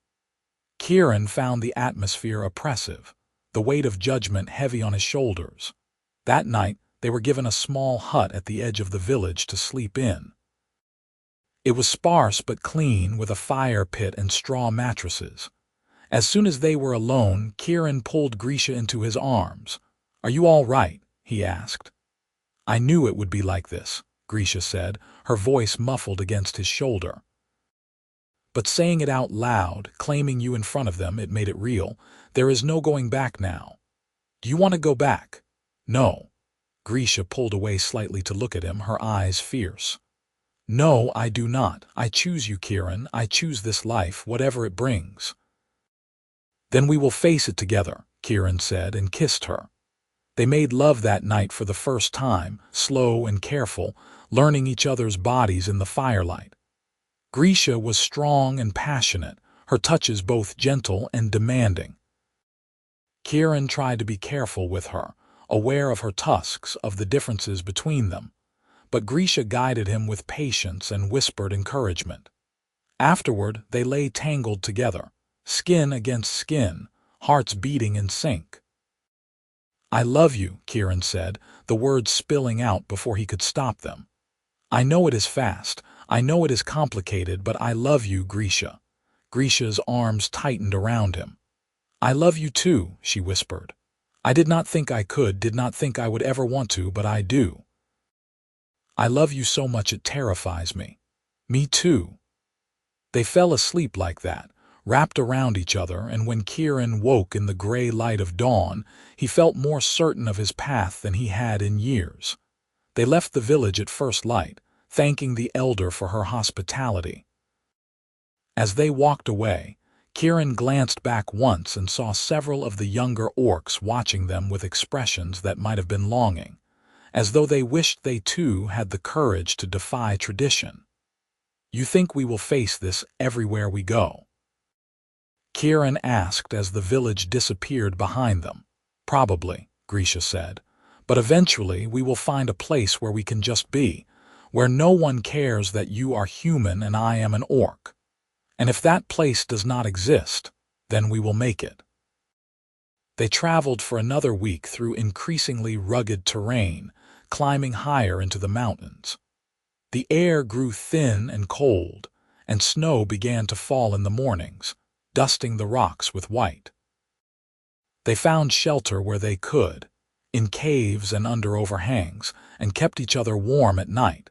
Kieran found the atmosphere oppressive, the weight of judgment heavy on his shoulders. That night, they were given a small hut at the edge of the village to sleep in. It was sparse but clean, with a fire pit and straw mattresses. As soon as they were alone, Kieran pulled Grisha into his arms. "Are you all right?" he asked. "I knew it would be like this," Grisha said, her voice muffled against his shoulder. But saying it out loud, claiming you in front of them, it made it real. "There is no going back now." "Do you want to go back?" "No." Grisha pulled away slightly to look at him, her eyes fierce. "No, I do not. I choose you, Kieran. I choose this life, whatever it brings." "Then we will face it together," Kieran said, and kissed her. They made love that night for the first time, slow and careful, learning each other's bodies in the firelight. Grisha was strong and passionate, her touches both gentle and demanding. Kieran tried to be careful with her, aware of her tusks, of the differences between them. But Grisha guided him with patience and whispered encouragement. Afterward, they lay tangled together, skin against skin, hearts beating in sync. "I love you," Kieran said, the words spilling out before he could stop them. "I know it is fast, I know it is complicated, but I love you, Grisha." Grisha's arms tightened around him. "I love you too," she whispered. "I did not think I could, did not think I would ever want to, but I do. I love you so much it terrifies me." "Me too." They fell asleep like that, wrapped around each other, and when Kieran woke in the gray light of dawn, he felt more certain of his path than he had in years. They left the village at first light, thanking the elder for her hospitality. As they walked away, Kieran glanced back once and saw several of the younger orcs watching them with expressions that might have been longing, as though they wished they too had the courage to defy tradition. "You think we will face this everywhere we go?" Kieran asked as the village disappeared behind them. "Probably," Grisha said, "but eventually we will find a place where we can just be, where no one cares that you are human and I am an orc. And if that place does not exist, then we will make it." They traveled for another week through increasingly rugged terrain, climbing higher into the mountains. The air grew thin and cold, and snow began to fall in the mornings, dusting the rocks with white. They found shelter where they could, in caves and under overhangs, and kept each other warm at night.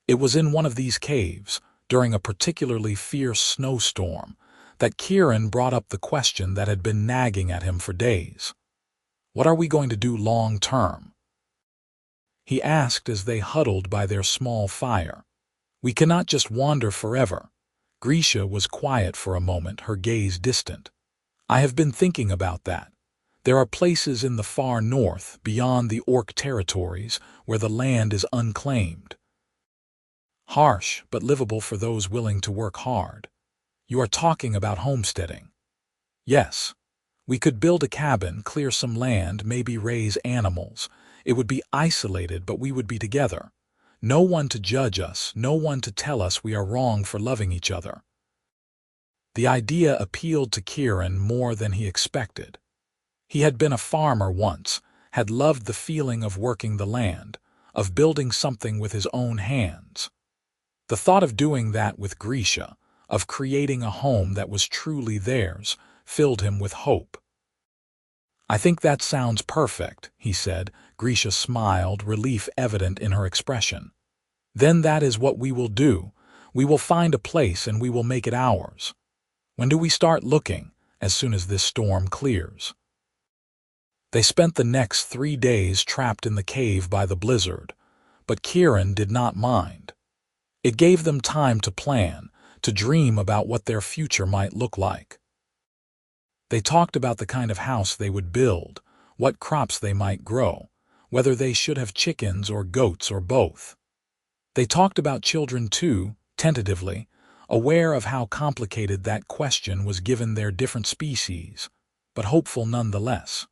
It was in one of these caves, during a particularly fierce snowstorm, that Kieran brought up the question that had been nagging at him for days. "What are we going to do long term?" he asked as they huddled by their small fire. "We cannot just wander forever." Grisha was quiet for a moment, her gaze distant. "I have been thinking about that. There are places in the far north, beyond the orc territories, where the land is unclaimed. Harsh, but livable for those willing to work hard. You are talking about homesteading." "Yes. We could build a cabin, clear some land, maybe raise animals. It would be isolated, but we would be together. No one to judge us, no one to tell us we are wrong for loving each other." The idea appealed to Kieran more than he expected. He had been a farmer once, had loved the feeling of working the land, of building something with his own hands. The thought of doing that with Grisha, of creating a home that was truly theirs, filled him with hope. "I think that sounds perfect," he said. Grisha smiled, relief evident in her expression. "Then that is what we will do. We will find a place and we will make it ours. When do we start looking?" "As soon as this storm clears." They spent the next 3 days trapped in the cave by the blizzard, but Kieran did not mind. It gave them time to plan, to dream about what their future might look like. They talked about the kind of house they would build, what crops they might grow, whether they should have chickens or goats or both. They talked about children too, tentatively, aware of how complicated that question was given their different species, but hopeful nonetheless.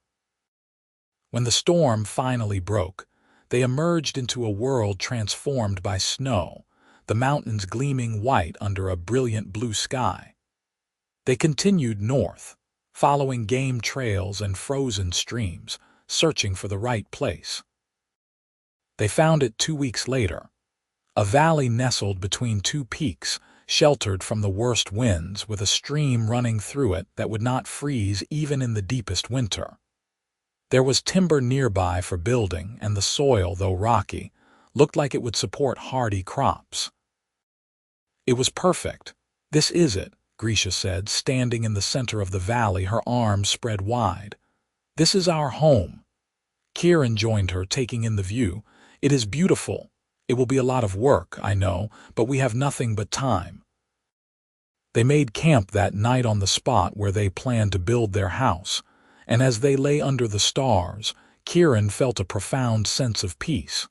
When the storm finally broke, they emerged into a world transformed by snow, the mountains gleaming white under a brilliant blue sky. They continued north, following game trails and frozen streams, searching for the right place. They found it 2 weeks later, A valley nestled between two peaks, sheltered from the worst winds, with a stream running through it that would not freeze even in the deepest winter. There was timber nearby for building, and the soil, though rocky, looked like it would support hardy crops. It was perfect. "This is it," Grisha said, standing in the center of the valley, her arms spread wide. "This is our home." Kieran joined her, taking in the view. "It is beautiful. It will be a lot of work, I know, but we have nothing but time." They made camp that night on the spot where they planned to build their house, and as they lay under the stars, Kieran felt a profound sense of peace.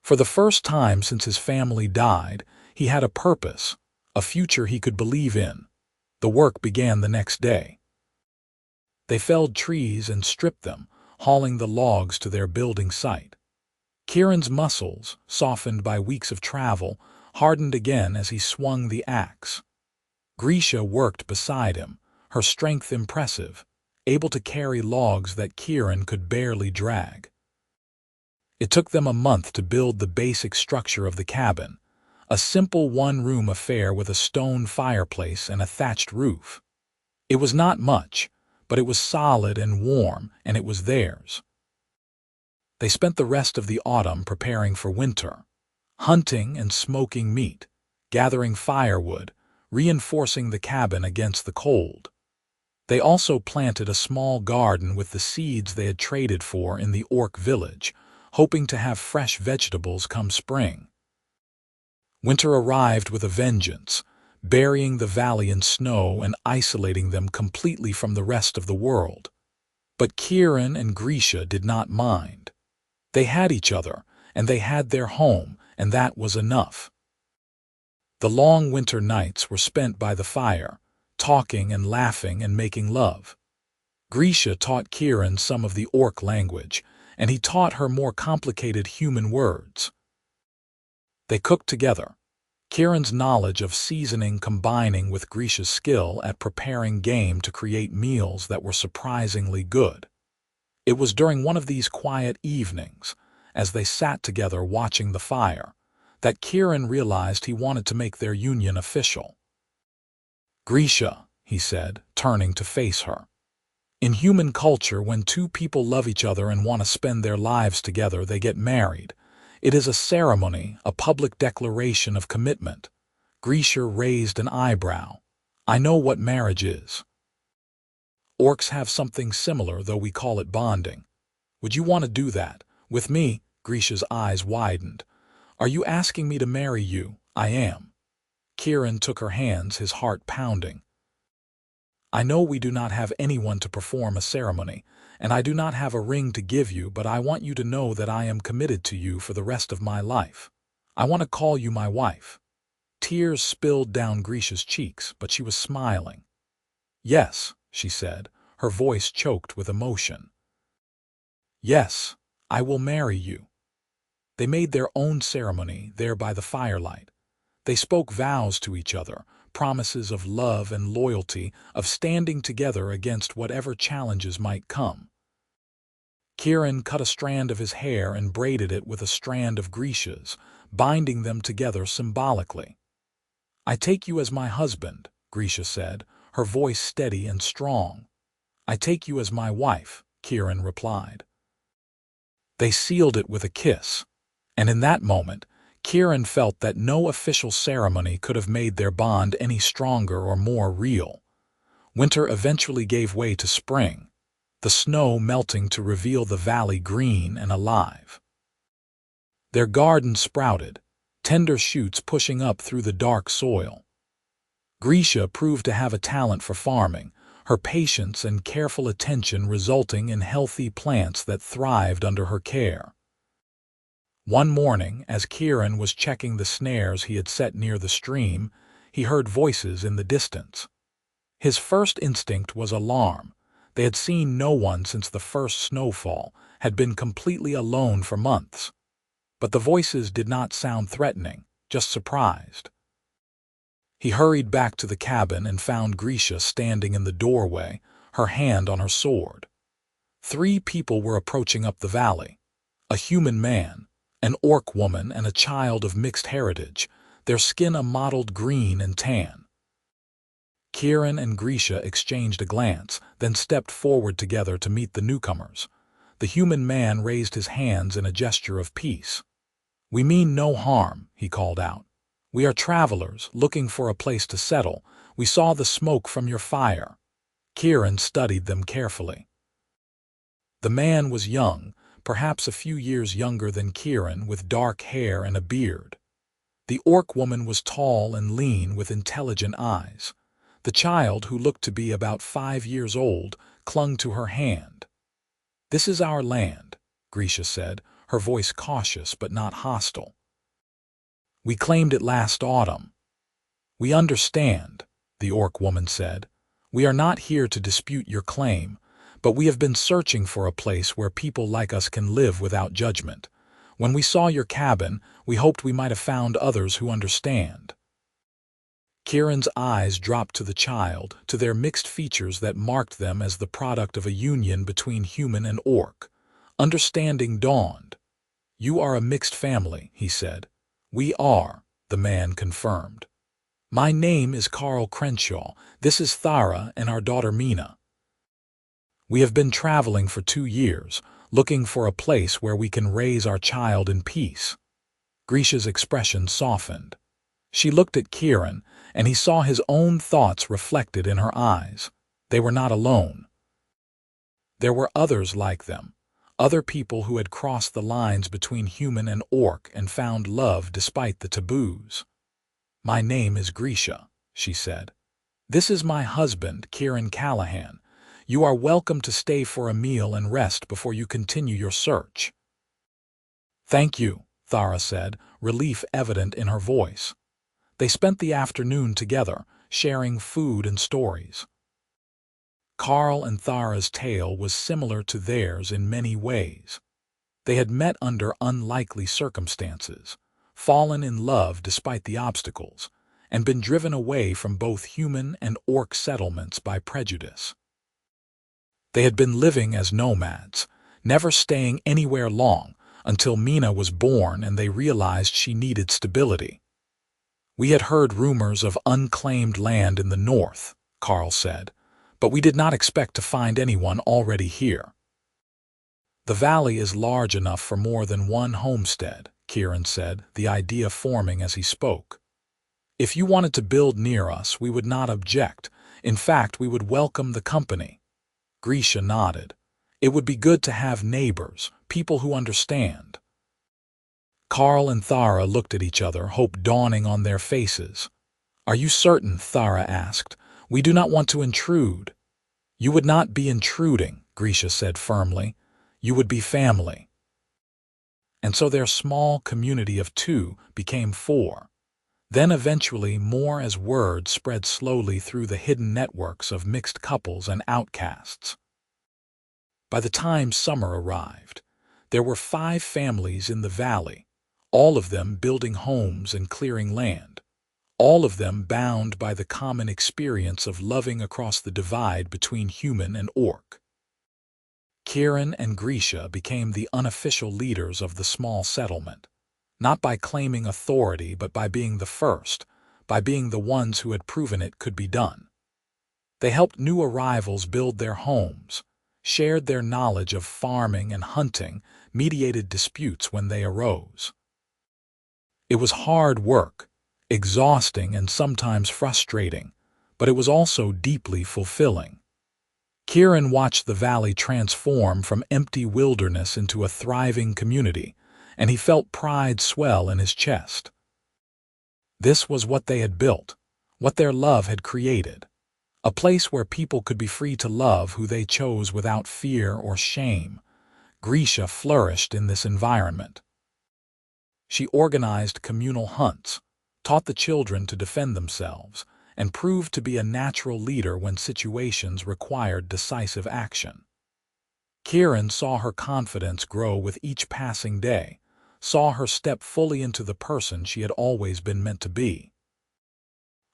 For the first time since his family died, he had a purpose, a future he could believe in. The work began the next day. They felled trees and stripped them, hauling the logs to their building site. Kieran's muscles, softened by weeks of travel, hardened again as he swung the axe. Grisha worked beside him, her strength impressive, able to carry logs that Kieran could barely drag. It took them a month to build the basic structure of the cabin, a simple one-room affair with a stone fireplace and a thatched roof. It was not much, but it was solid and warm, and it was theirs. They spent the rest of the autumn preparing for winter, hunting and smoking meat, gathering firewood, reinforcing the cabin against the cold. They also planted a small garden with the seeds they had traded for in the orc village, hoping to have fresh vegetables come spring. Winter arrived with a vengeance, burying the valley in snow and isolating them completely from the rest of the world. But Kieran and Grisha did not mind. They had each other, and they had their home, and that was enough. The long winter nights were spent by the fire, talking and laughing and making love. Grisha taught Kieran some of the orc language, and he taught her more complicated human words. They cooked together, Kieran's knowledge of seasoning combining with Grisha's skill at preparing game to create meals that were surprisingly good. It was during one of these quiet evenings, as they sat together watching the fire, that Kieran realized he wanted to make their union official. "Grisha," he said, turning to face her. "In human culture, when two people love each other and want to spend their lives together, they get married. It is a ceremony, a public declaration of commitment." Grisha raised an eyebrow. "I know what marriage is. Orcs have something similar, though we call it bonding. Would you want to do that with me?" Grisha's eyes widened. "Are you asking me to marry you?" "I am." Kieran took her hands, his heart pounding. "I know we do not have anyone to perform a ceremony, and I do not have a ring to give you, but I want you to know that I am committed to you for the rest of my life. I want to call you my wife." Tears spilled down Grisha's cheeks, but she was smiling. "Yes," she said, her voice choked with emotion. "Yes, I will marry you." They made their own ceremony there by the firelight. They spoke vows to each other, promises of love and loyalty, of standing together against whatever challenges might come. Kieran cut a strand of his hair and braided it with a strand of Grisha's, binding them together symbolically. "I take you as my husband," Grisha said, her voice steady and strong. "I take you as my wife," Kieran replied. They sealed it with a kiss, and in that moment, Kieran felt that no official ceremony could have made their bond any stronger or more real. Winter eventually gave way to spring, the snow melting to reveal the valley green and alive. Their garden sprouted, tender shoots pushing up through the dark soil. Grisha proved to have a talent for farming, her patience and careful attention resulting in healthy plants that thrived under her care. One morning, as Kieran was checking the snares he had set near the stream, he heard voices in the distance. His first instinct was alarm. They had seen no one since the first snowfall, had been completely alone for months. But the voices did not sound threatening, just surprised. He hurried back to the cabin and found Grisha standing in the doorway, her hand on her sword. 3 people were approaching up the valley. A human man, An orc woman and a child of mixed heritage, their skin a mottled green and tan. Kieran and Grisha exchanged a glance, then stepped forward together to meet the newcomers. The human man raised his hands in a gesture of peace. "We mean no harm," he called out. "We are travelers, looking for a place to settle. We saw the smoke from your fire." Kieran studied them carefully. The man was young, perhaps a few years younger than Kieran, with dark hair and a beard. The orc woman was tall and lean, with intelligent eyes. The child, who looked to be about 5 years old, clung to her hand. "This is our land," Grisha said, her voice cautious but not hostile. "We claimed it last autumn." "We understand," the orc woman said. "We are not here to dispute your claim, but we have been searching for a place where people like us can live without judgment. When we saw your cabin, we hoped we might have found others who understand." Kieran's eyes dropped to the child, to their mixed features that marked them as the product of a union between human and orc. Understanding dawned. "You are a mixed family," he said. "We are," the man confirmed. "My name is Carl Crenshaw. This is Thara and our daughter Mina. We have been traveling for 2 years, looking for a place where we can raise our child in peace." Grisha's expression softened. She looked at Kieran, and he saw his own thoughts reflected in her eyes. They were not alone. There were others like them, other people who had crossed the lines between human and orc and found love despite the taboos. "My name is Grisha," she said. "This is my husband, Kieran Callahan. You are welcome to stay for a meal and rest before you continue your search." "Thank you," Thara said, relief evident in her voice. They spent the afternoon together, sharing food and stories. Carl and Thara's tale was similar to theirs in many ways. They had met under unlikely circumstances, fallen in love despite the obstacles, and been driven away from both human and orc settlements by prejudice. They had been living as nomads, never staying anywhere long, until Mina was born and they realized she needed stability. "We had heard rumors of unclaimed land in the north," Carl said, "but we did not expect to find anyone already here." "The valley is large enough for more than one homestead," Kieran said, the idea forming as he spoke. "If you wanted to build near us, we would not object. In fact, we would welcome the company." Grisha nodded. "It would be good to have neighbors, people who understand." Carl and Thara looked at each other, hope dawning on their faces. "Are you certain?" Thara asked. "We do not want to intrude." "You would not be intruding," Grisha said firmly. "You would be family." And so their small community of 2 became 4. Then eventually more, as word spread slowly through the hidden networks of mixed couples and outcasts. By the time summer arrived, there were 5 families in the valley, all of them building homes and clearing land, all of them bound by the common experience of loving across the divide between human and orc. Kieran and Grisha became the unofficial leaders of the small settlement, not by claiming authority but by being the first, by being the ones who had proven it could be done. They helped new arrivals build their homes, shared their knowledge of farming and hunting, mediated disputes when they arose. It was hard work, exhausting and sometimes frustrating, but it was also deeply fulfilling. Kieran watched the valley transform from empty wilderness into a thriving community, and he felt pride swell in his chest. This was what they had built, what their love had created, a place where people could be free to love who they chose without fear or shame. Grisha flourished in this environment. She organized communal hunts, taught the children to defend themselves, and proved to be a natural leader when situations required decisive action. Kieran saw her confidence grow with each passing day, saw her step fully into the person she had always been meant to be.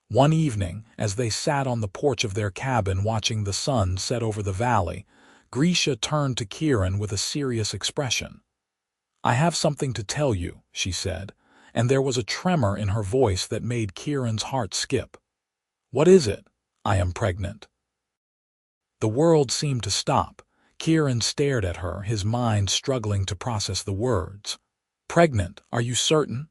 One evening, as they sat on the porch of their cabin watching the sun set over the valley, Grisha turned to Kieran with a serious expression. "I have something to tell you," she said, and there was a tremor in her voice that made Kieran's heart skip. "What is it?" "I am pregnant." The world seemed to stop. Kieran stared at her, his mind struggling to process the words. "Pregnant? Are you certain?"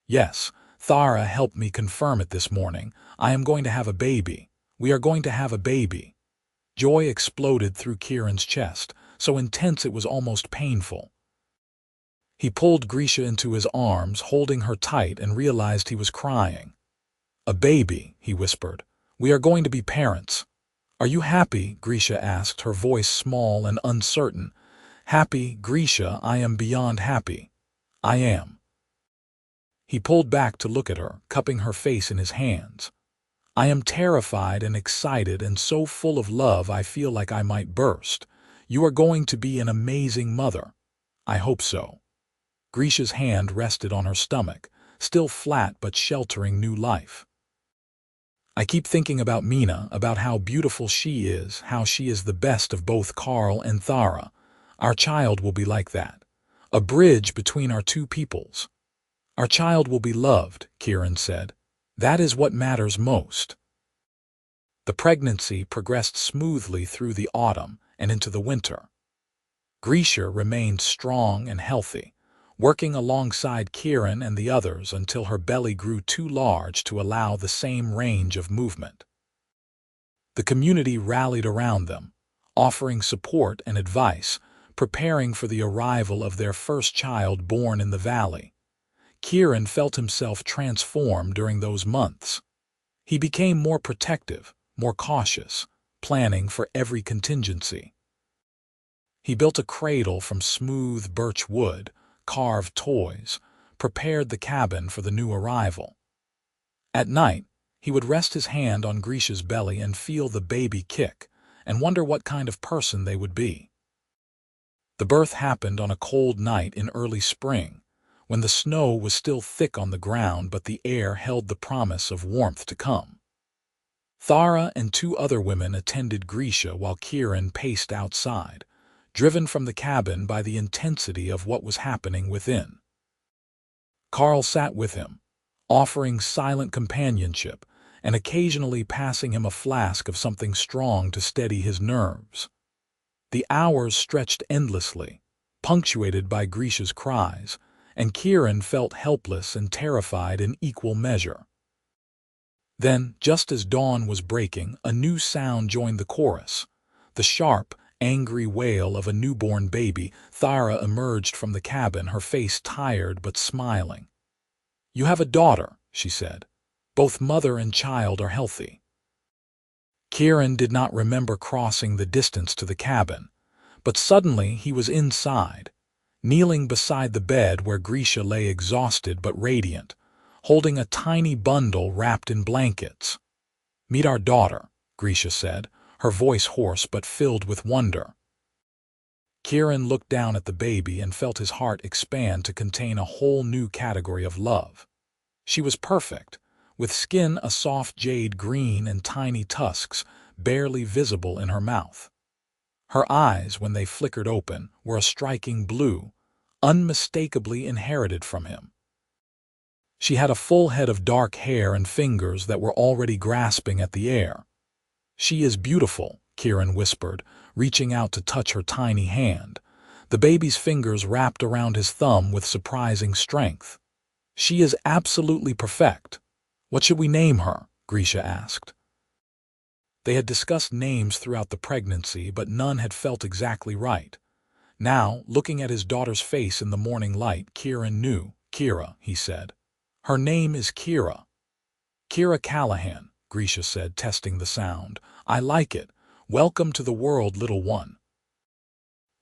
"Yes. Thara helped me confirm it this morning. I am going to have a baby. We are going to have a baby." Joy exploded through Kieran's chest, so intense it was almost painful. He pulled Grisha into his arms, holding her tight, and realized he was crying. "A baby," he whispered. "We are going to be parents." "Are you happy?" Grisha asked, her voice small and uncertain. "Happy, Grisha, I am beyond happy. I am." He pulled back to look at her, cupping her face in his hands. "I am terrified and excited and so full of love I feel like I might burst. You are going to be an amazing mother." "I hope so." Grisha's hand rested on her stomach, still flat but sheltering new life. "I keep thinking about Mina, about how beautiful she is, how she is the best of both Carl and Thara. Our child will be like that. A bridge between our two peoples." "Our child will be loved," Kieran said. "That is what matters most." The pregnancy progressed smoothly through the autumn and into the winter. Grisha remained strong and healthy, working alongside Kieran and the others until her belly grew too large to allow the same range of movement. The community rallied around them, offering support and advice, preparing for the arrival of their first child born in the valley. Kieran felt himself transform during those months. He became more protective, more cautious, planning for every contingency. He built a cradle from smooth birch wood, carved toys, prepared the cabin for the new arrival. At night, he would rest his hand on Grisha's belly and feel the baby kick, and wonder what kind of person they would be. The birth happened on a cold night in early spring, when the snow was still thick on the ground but the air held the promise of warmth to come. Thara and 2 other women attended Grisha while Kieran paced outside, driven from the cabin by the intensity of what was happening within. Carl sat with him, offering silent companionship and occasionally passing him a flask of something strong to steady his nerves. The hours stretched endlessly, punctuated by Grisha's cries, and Kieran felt helpless and terrified in equal measure. Then, just as dawn was breaking, a new sound joined the chorus. The sharp, angry wail of a newborn baby. Thara emerged from the cabin, her face tired but smiling. "You have a daughter," she said. "Both mother and child are healthy." Kieran did not remember crossing the distance to the cabin, but suddenly he was inside, kneeling beside the bed where Grisha lay exhausted but radiant, holding a tiny bundle wrapped in blankets. "Meet our daughter," Grisha said, her voice hoarse but filled with wonder. Kieran looked down at the baby and felt his heart expand to contain a whole new category of love. She was perfect, with skin a soft jade green and tiny tusks barely visible in her mouth. Her eyes, when they flickered open, were a striking blue, unmistakably inherited from him. She had a full head of dark hair and fingers that were already grasping at the air. "She is beautiful," Kieran whispered, reaching out to touch her tiny hand. The baby's fingers wrapped around his thumb with surprising strength. "She is absolutely perfect." "What should we name her?" Grisha asked. They had discussed names throughout the pregnancy, but none had felt exactly right. Now, looking at his daughter's face in the morning light, Kieran knew. "Kira," he said. "Her name is Kira." "Kira Callahan," Grisha said, testing the sound. "I like it. Welcome to the world, little one."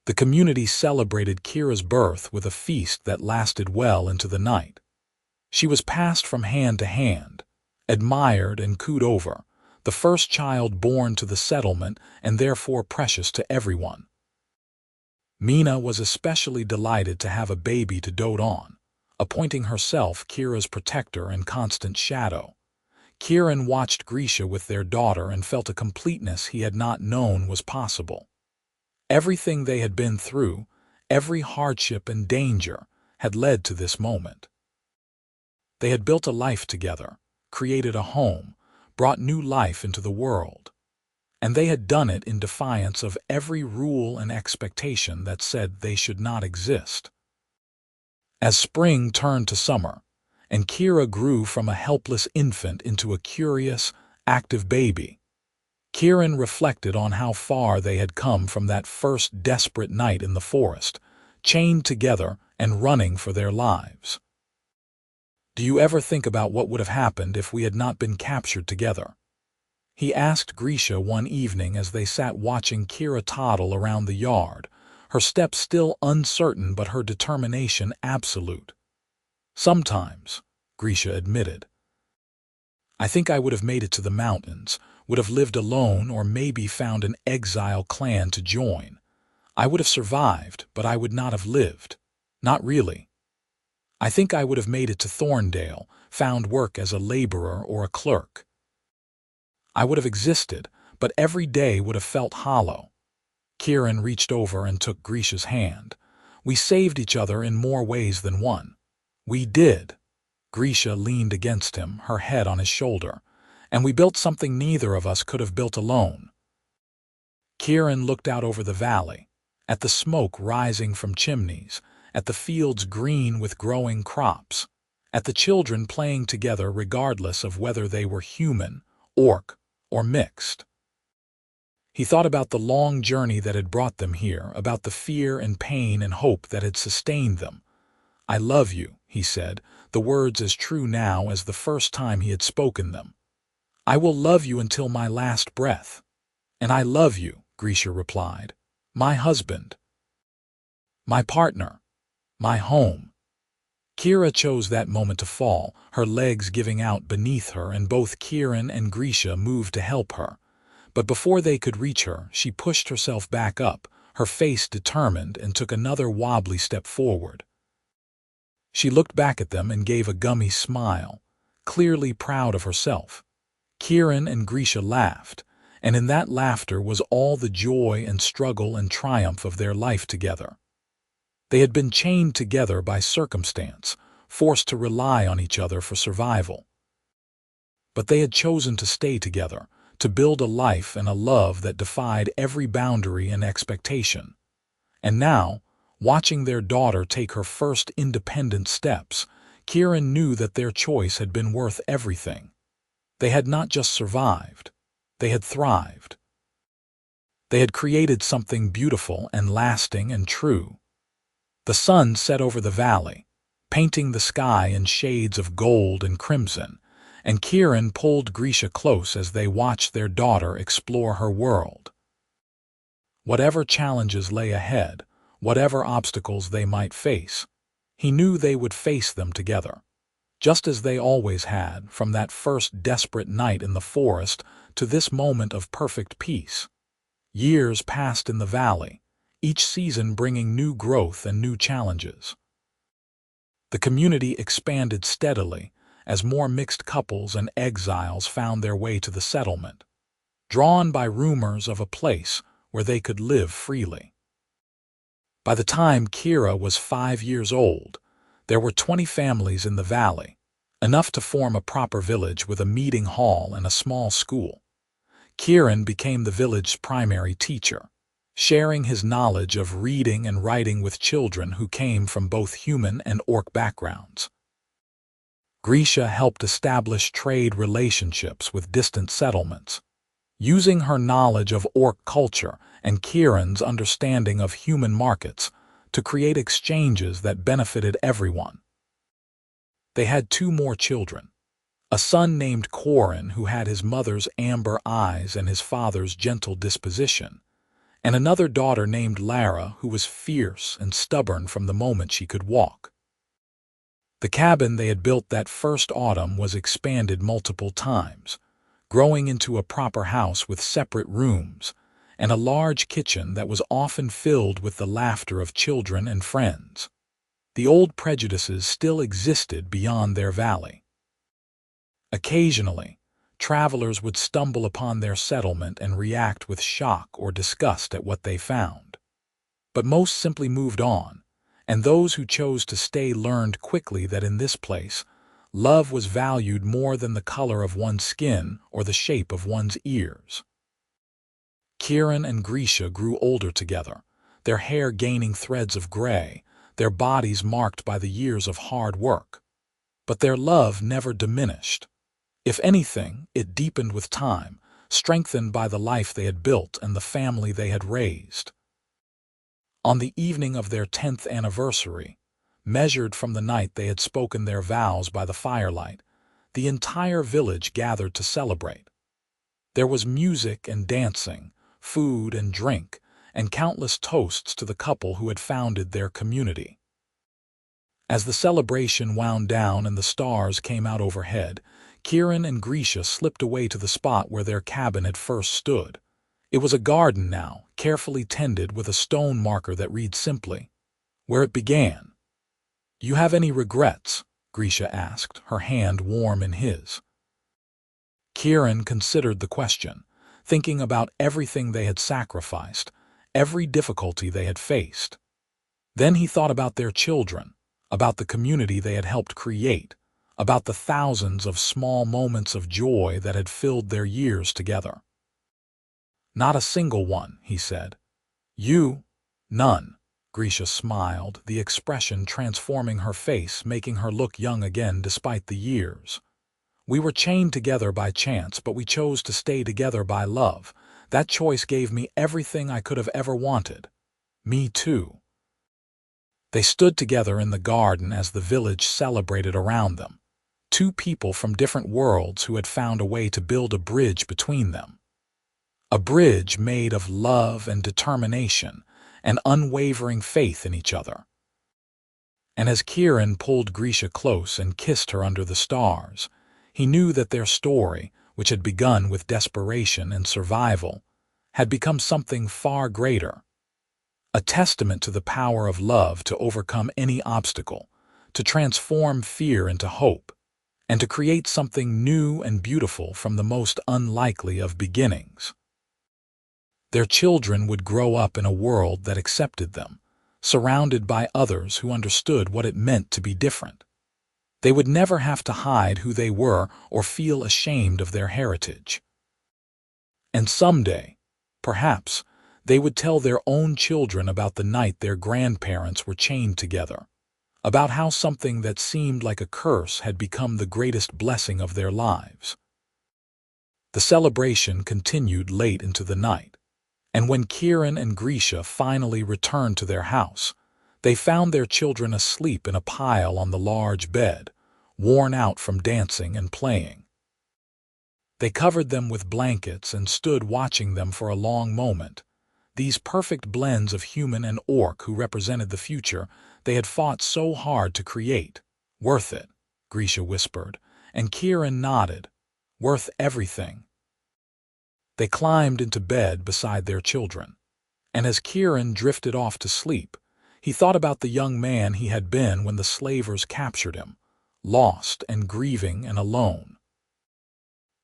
The community celebrated Kira's birth with a feast that lasted well into the night. She was passed from hand to hand, admired and cooed over, the first child born to the settlement and therefore precious to everyone. Mina was especially delighted to have a baby to dote on, appointing herself Kira's protector and constant shadow. Kieran watched Grisha with their daughter and felt a completeness he had not known was possible. Everything they had been through, Every hardship and danger had led to this moment. They had built a life together, created a home, brought new life into the world. And they had done it in defiance of every rule and expectation that said they should not exist. As spring turned to summer, and Kira grew from a helpless infant into a curious, active baby, Kieran reflected on how far they had come from that first desperate night in the forest, chained together and running for their lives. "Do you ever think about what would have happened if we had not been captured together?" he asked Grisha one evening as they sat watching Kira toddle around the yard, her steps still uncertain but her determination absolute. "Sometimes," Grisha admitted. "I think I would have made it to the mountains, would have lived alone or maybe found an exile clan to join. I would have survived, but I would not have lived. Not really. I think I would have made it to Thorndale, found work as a laborer or a clerk. I would have existed, but every day would have felt hollow." Kieran reached over and took Grisha's hand. "We saved each other in more ways than one." "We did." Grisha leaned against him, her head on his shoulder. "And we built something neither of us could have built alone." Kieran looked out over the valley, at the smoke rising from chimneys, at the fields green with growing crops, at the children playing together regardless of whether they were human, orc, or mixed. He thought about the long journey that had brought them here, about the fear and pain and hope that had sustained them. "I love you," he said, the words as true now as the first time he had spoken them. "I will love you until my last breath." "And I love you," Grisha replied. "My husband. My partner. My home." Kira chose that moment to fall, her legs giving out beneath her, and both Kieran and Grisha moved to help her. But before they could reach her, she pushed herself back up, her face determined, and took another wobbly step forward. She looked back at them and gave a gummy smile, clearly proud of herself. Kieran and Grisha laughed, and in that laughter was all the joy and struggle and triumph of their life together. They had been chained together by circumstance, forced to rely on each other for survival. But they had chosen to stay together, to build a life and a love that defied every boundary and expectation. And now, watching their daughter take her first independent steps, Kieran knew that their choice had been worth everything. They had not just survived, they had thrived. They had created something beautiful and lasting and true. The sun set over the valley, painting the sky in shades of gold and crimson, and Kieran pulled Grisha close as they watched their daughter explore her world. Whatever challenges lay ahead, whatever obstacles they might face, he knew they would face them together, just as they always had, from that first desperate night in the forest to this moment of perfect peace. Years passed in the valley, each season bringing new growth and new challenges. The community expanded steadily as more mixed couples and exiles found their way to the settlement, drawn by rumors of a place where they could live freely. By the time Kira was 5 years old, there were 20 families in the valley, enough to form a proper village with a meeting hall and a small school. Kieran became the village's primary teacher, sharing his knowledge of reading and writing with children who came from both human and orc backgrounds. Grisha helped establish trade relationships with distant settlements, using her knowledge of orc culture and Kieran's understanding of human markets to create exchanges that benefited everyone. They had 2 more children, a son named Kieran who had his mother's amber eyes and his father's gentle disposition, and another daughter named Lara who was fierce and stubborn from the moment she could walk. The cabin they had built that first autumn was expanded multiple times, growing into a proper house with separate rooms and a large kitchen that was often filled with the laughter of children and friends. The old prejudices still existed beyond their valley. Occasionally, travelers would stumble upon their settlement and react with shock or disgust at what they found. but most simply moved on, and those who chose to stay learned quickly that in this place, love was valued more than the color of one's skin or the shape of one's ears. Kieran and Grisha grew older together, their hair gaining threads of gray, their bodies marked by the years of hard work. But their love never diminished. If anything, it deepened with time, strengthened by the life they had built and the family they had raised. On the evening of their 10th anniversary, measured from the night they had spoken their vows by the firelight, the entire village gathered to celebrate. There was music and dancing, food and drink, and countless toasts to the couple who had founded their community. As the celebration wound down and the stars came out overhead, Kieran and Grisha slipped away to the spot where their cabin had first stood. It was a garden now, carefully tended with a stone marker that read simply, "Where it began." "You have any regrets?" Grisha asked, her hand warm in his. Kieran considered the question, thinking about everything they had sacrificed, every difficulty they had faced. Then he thought about their children, about the community they had helped create, about the thousands of small moments of joy that had filled their years together. "Not a single one," he said. "You?" "None." Grisha smiled, the expression transforming her face, making her look young again despite the years. "We were chained together by chance, but we chose to stay together by love. That choice gave me everything I could have ever wanted." "Me too." They stood together in the garden as the village celebrated around them. Two people from different worlds who had found a way to build a bridge between them. A bridge made of love and determination and unwavering faith in each other. And as Kieran pulled Grisha close and kissed her under the stars, he knew that their story, which had begun with desperation and survival, had become something far greater. A testament to the power of love to overcome any obstacle, to transform fear into hope, and to create something new and beautiful from the most unlikely of beginnings. Their children would grow up in a world that accepted them, surrounded by others who understood what it meant to be different. They would never have to hide who they were or feel ashamed of their heritage. And someday, perhaps, they would tell their own children about the night their grandparents were chained together, about how something that seemed like a curse had become the greatest blessing of their lives. The celebration continued late into the night, and when Kieran and Grisha finally returned to their house, they found their children asleep in a pile on the large bed, worn out from dancing and playing. They covered them with blankets and stood watching them for a long moment, these perfect blends of human and orc who represented the future they had fought so hard to create. "Worth it," Grisha whispered, and Kieran nodded. "Worth everything." They climbed into bed beside their children, and as Kieran drifted off to sleep, he thought about the young man he had been when the slavers captured him, lost and grieving and alone.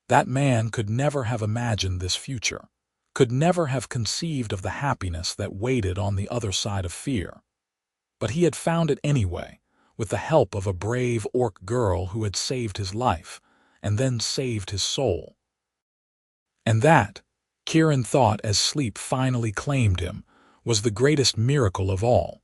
That man could never have imagined this future, could never have conceived of the happiness that waited on the other side of fear. But he had found it anyway, with the help of a brave orc girl who had saved his life, and then saved his soul. And that, Kieran thought as sleep finally claimed him, was the greatest miracle of all.